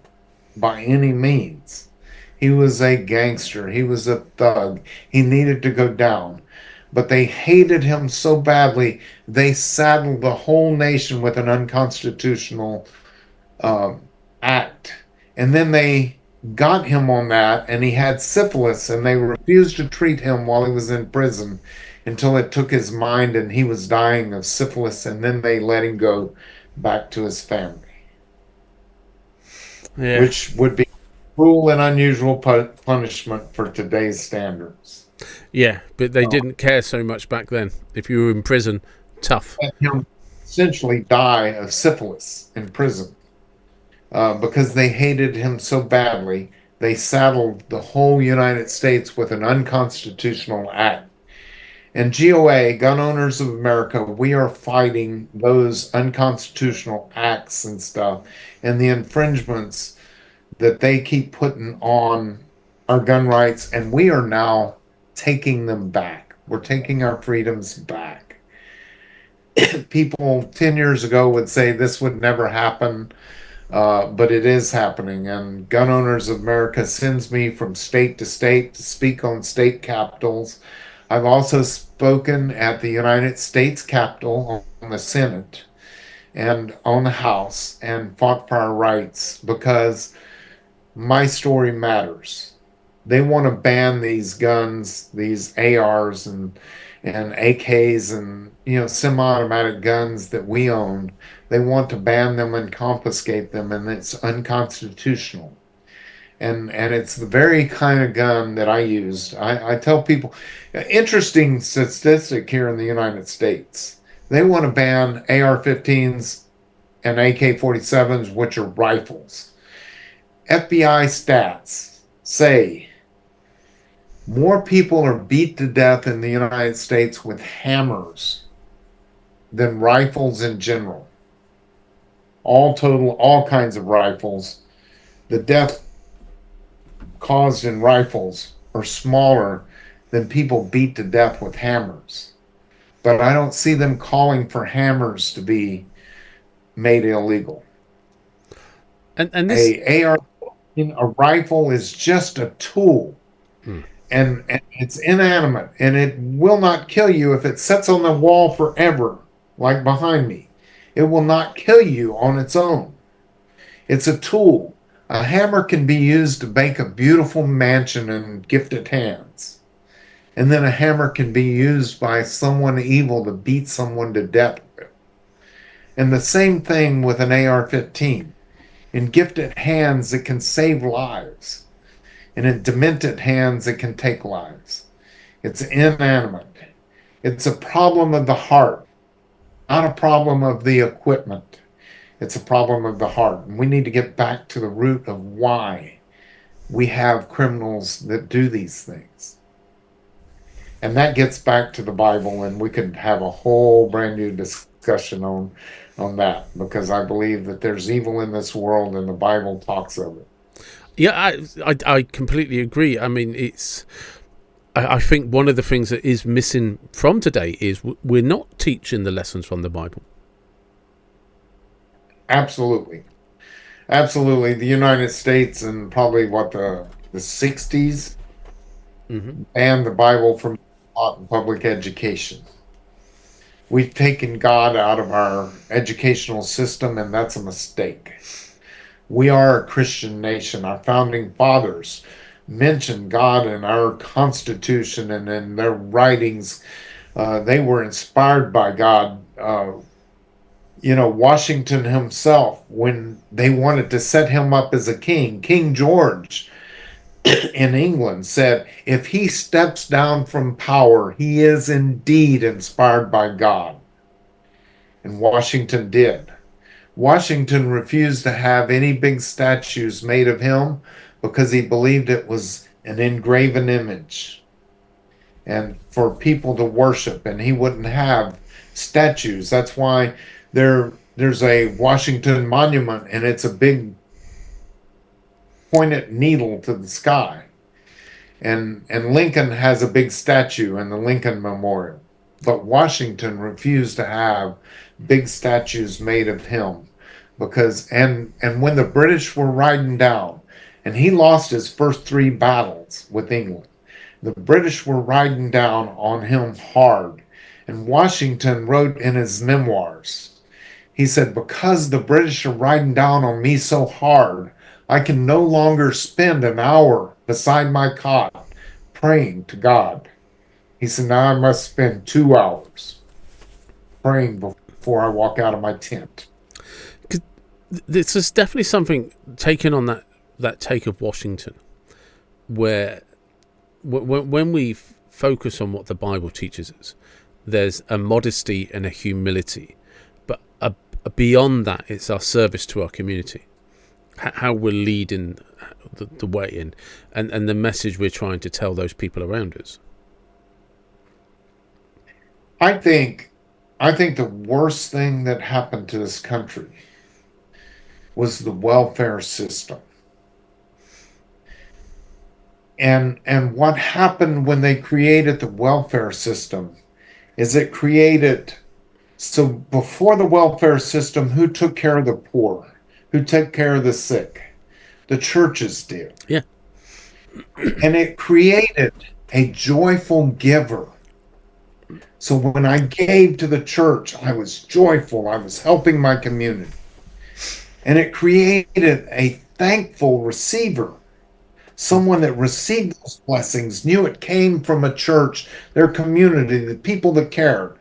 by any means. He was a gangster. He was a thug. He needed to go down. But they hated him so badly, they saddled the whole nation with an unconstitutional um, act. And then they got him on that, and he had syphilis, and they refused to treat him while he was in prison. until it took his mind and he was dying of syphilis, and then they let him go back to his family, Yeah. which would be cruel and unusual punishment for today's standards. Yeah, but they didn't care so much back then. If you were in prison, tough. Let him essentially die of syphilis in prison because they hated him so badly. They saddled the whole United States with an unconstitutional act. And GOA, Gun Owners of America, we are fighting those unconstitutional acts and stuff and the infringements that they keep putting on our gun rights. And we are now taking them back. We're taking our freedoms back. People 10 years ago would say this would never happen, but it is happening. And Gun Owners of America sends me from state to state to speak on state capitals. I've also spoken at the United States Capitol on the Senate and on the House and fought for our rights because my story matters. They want to ban these guns, these ARs and AKs and semi-automatic guns that we own. They want to ban them and confiscate them, and it's unconstitutional. And it's the very kind of gun that I used. I tell people, interesting statistic here in the United States. They want to ban AR-15s and AK-47s, which are rifles. FBI stats say more people are beat to death in the United States with hammers than rifles in general. All total, all kinds of rifles. The death caused in rifles are smaller than people beat to death with hammers. But I don't see them calling for hammers to be made illegal. And this. A rifle is just a tool, and it's inanimate, and it will not kill you if it sits on the wall forever, like behind me. It will not kill you on its own. It's a tool. A hammer can be used to make a beautiful mansion in gifted hands. And then a hammer can be used by someone evil to beat someone to death with. And the same thing with an AR-15. In gifted hands, it can save lives. And in demented hands, it can take lives. It's inanimate. It's a problem of the heart, not a problem of the equipment. It's a problem of the heart. And we need to get back to the root of why we have criminals that do these things. And that gets back to the Bible, and we could have a whole brand new discussion on that, because I believe that there's evil in this world, and the Bible talks of it. Yeah, I completely agree. I mean, I think one of the things that is missing from today is we're not teaching the lessons from the Bible. Absolutely. Absolutely. The United States and probably the 60s banned the Bible from taught in public education. We've taken God out of our educational system, and that's a mistake. We are a Christian nation. Our founding fathers mentioned God in our Constitution and in their writings. They were inspired by God. Washington himself, when they wanted to set him up as a king, King George in England said, if he steps down from power, he is indeed inspired by God. And Washington did. Washington refused to have any big statues made of him because he believed it was an engraven image and for people to worship, and he wouldn't have statues. That's why there's a Washington monument, and it's a big pointed needle to the sky. And Lincoln has a big statue in the Lincoln Memorial. But Washington refused to have big statues made of him because and when the British were riding down, and he lost his first 3 battles with England, the British were riding down on him hard. And Washington wrote in his memoirs, he said, because the British are riding down on me so hard, I can no longer spend an hour beside my cot praying to God. He said, now I must spend 2 hours praying before I walk out of my tent. This is definitely something taken on that take of Washington, where when we focus on what the Bible teaches us, there's a modesty and a humility, but beyond that, it's our service to our community, how we're leading the way in, and the message we're trying to tell those people around us. I think the worst thing that happened to this country was the welfare system. And what happened when they created the welfare system is it created, so before the welfare system, who took care of the poor? Who took care of the sick? The churches did. Yeah. And it created a joyful giver. So when I gave to the church, I was joyful. I was helping my community. And it created a thankful receiver. Someone that received those blessings knew it came from a church, their community, the people that cared.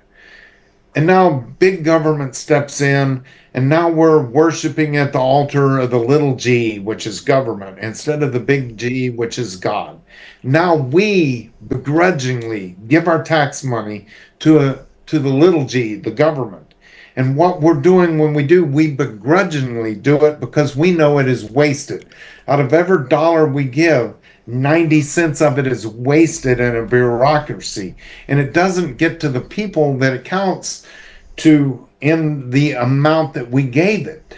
And now big government steps in, and now we're worshiping at the altar of the little g, which is government, instead of the big G, which is God. Now we begrudgingly give our tax money to the little g, the government. And what we're doing when we do, we begrudgingly do it because we know it is wasted. Out of every dollar we give, 90 cents of it is wasted in a bureaucracy, and it doesn't get to the people that it counts to in the amount that we gave it.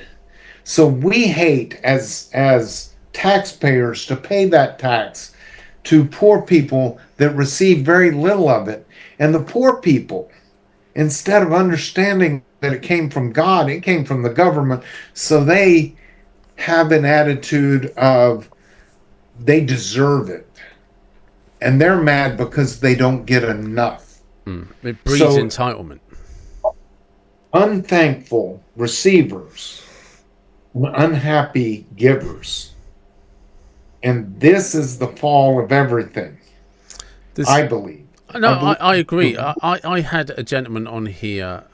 So we hate as taxpayers to pay that tax to poor people that receive very little of it. And the poor people, instead of understanding that it came from God, it came from the government, so they have an attitude of they deserve it. And they're mad because they don't get enough. It breeds entitlement. Unthankful receivers, unhappy givers. And this is the fall of everything, I believe. No, I agree. I had a gentleman on here,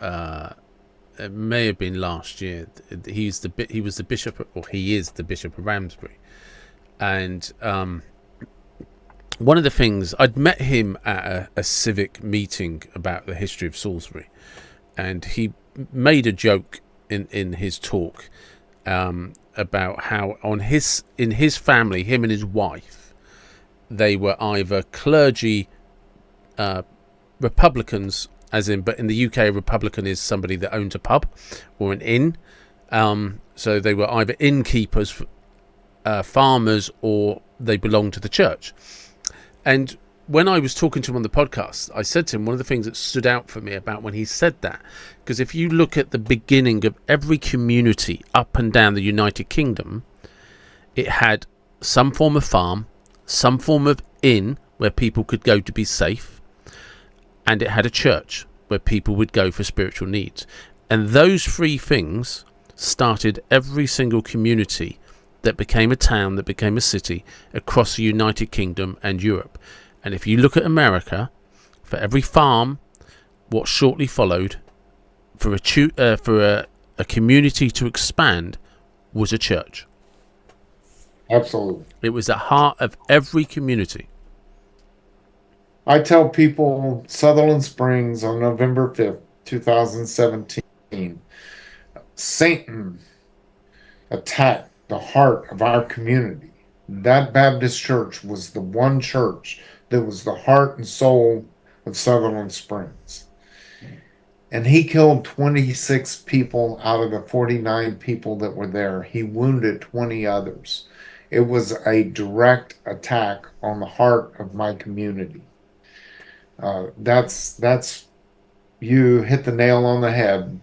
it may have been last year. He was the bishop, or he is the Bishop of Ramsbury. And one of the things, I'd met him at a civic meeting about the history of Salisbury, and he made a joke in his talk about how in his family, him and his wife, they were either clergy Republicans, but in the UK, a Republican is somebody that owns a pub or an inn. So they were either innkeepers, farmers, or they belonged to the church. And when I was talking to him on the podcast, I said to him, one of the things that stood out for me about when he said that, because if you look at the beginning of every community up and down the United Kingdom, it had some form of farm, some form of inn where people could go to be safe, and it had a church where people would go for spiritual needs. And those three things started every single community that became a town, that became a city across the United Kingdom and Europe. And if you look at America, for every farm, what shortly followed, for a community to expand, was a church. Absolutely. It was the heart of every community. I tell people Sutherland Springs on November 5th, 2017, Satan attacked the heart of our community. That Baptist church was the one church that was the heart and soul of Sutherland Springs. And he killed 26 people out of the 49 people that were there. He wounded 20 others. It was a direct attack on the heart of my community. That's you hit the nail on the head.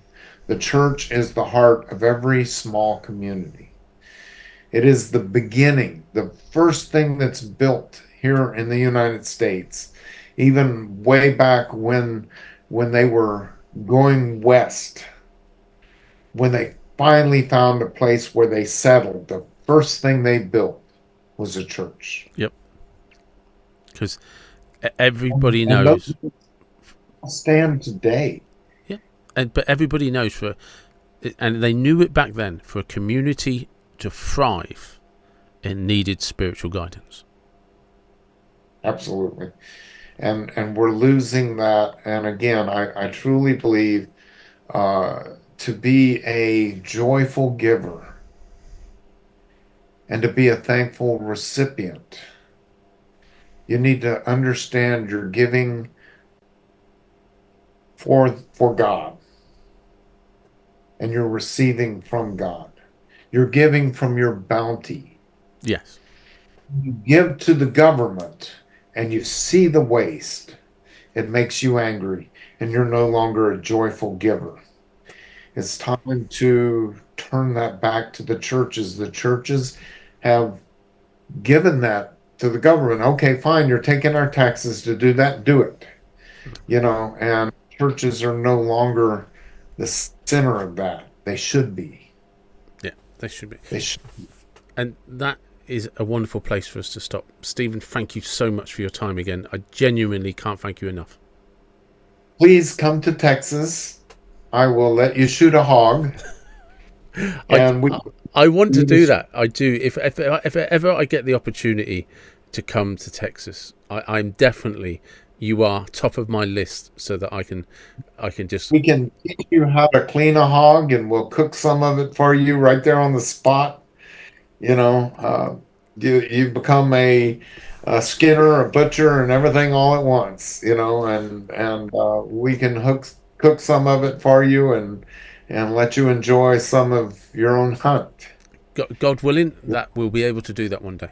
The church is the heart of every small community. It is the beginning, the first thing that's built here in the United States, even way back when they were going west, when they finally found a place where they settled, the first thing they built was a church. Yep. Because Everybody And those knows. stand today. Yeah, but everybody knows and they knew it back then. For a community to thrive, it needed spiritual guidance. Absolutely. And we're losing that. And again, I truly believe to be a joyful giver and to be a thankful recipient, you need to understand you're giving for God and you're receiving from God. You're giving from your bounty. Yes. You give to the government and you see the waste. It makes you angry and you're no longer a joyful giver. It's time to turn that back to the churches. The churches have given that to the government. Okay, fine, you're taking our taxes to do that, do it. And churches are no longer the center of that. They should be. Yeah, they should be. They should. And that is a wonderful place for us to stop. Stephen, thank you so much for your time again. I genuinely can't thank you enough. Please come to Texas. I will let you shoot a hog. And I want to do that. I do. If ever I get the opportunity to come to Texas, I'm definitely. You are top of my list, so that I can just. we can teach you how to clean a hog, and we'll cook some of it for you right there on the spot. You know, you become a skinner, a butcher, and everything all at once. And we can cook some of it for you and let you enjoy some of your own hunt. God willing, that we'll be able to do that one day.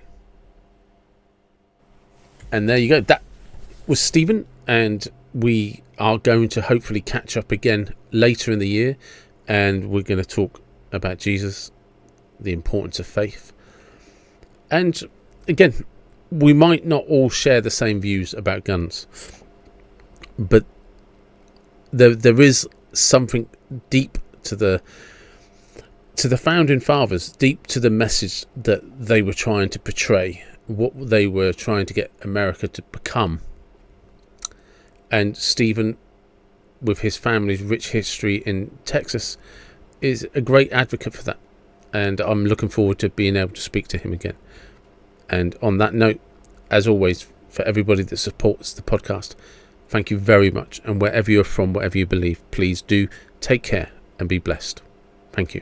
And there you go. That was Stephen, and we are going to hopefully catch up again later in the year, and we're going to talk about Jesus, the importance of faith. And again, we might not all share the same views about guns, but there is something deep to the founding fathers, deep to the message that they were trying to portray, what they were trying to get America to become. And Stephen, with his family's rich history in Texas, is a great advocate for that. And I'm looking forward to being able to speak to him again. And on that note, as always, for everybody that supports the podcast, thank you very much. And wherever you're from, whatever you believe, please do take care and be blessed. Thank you.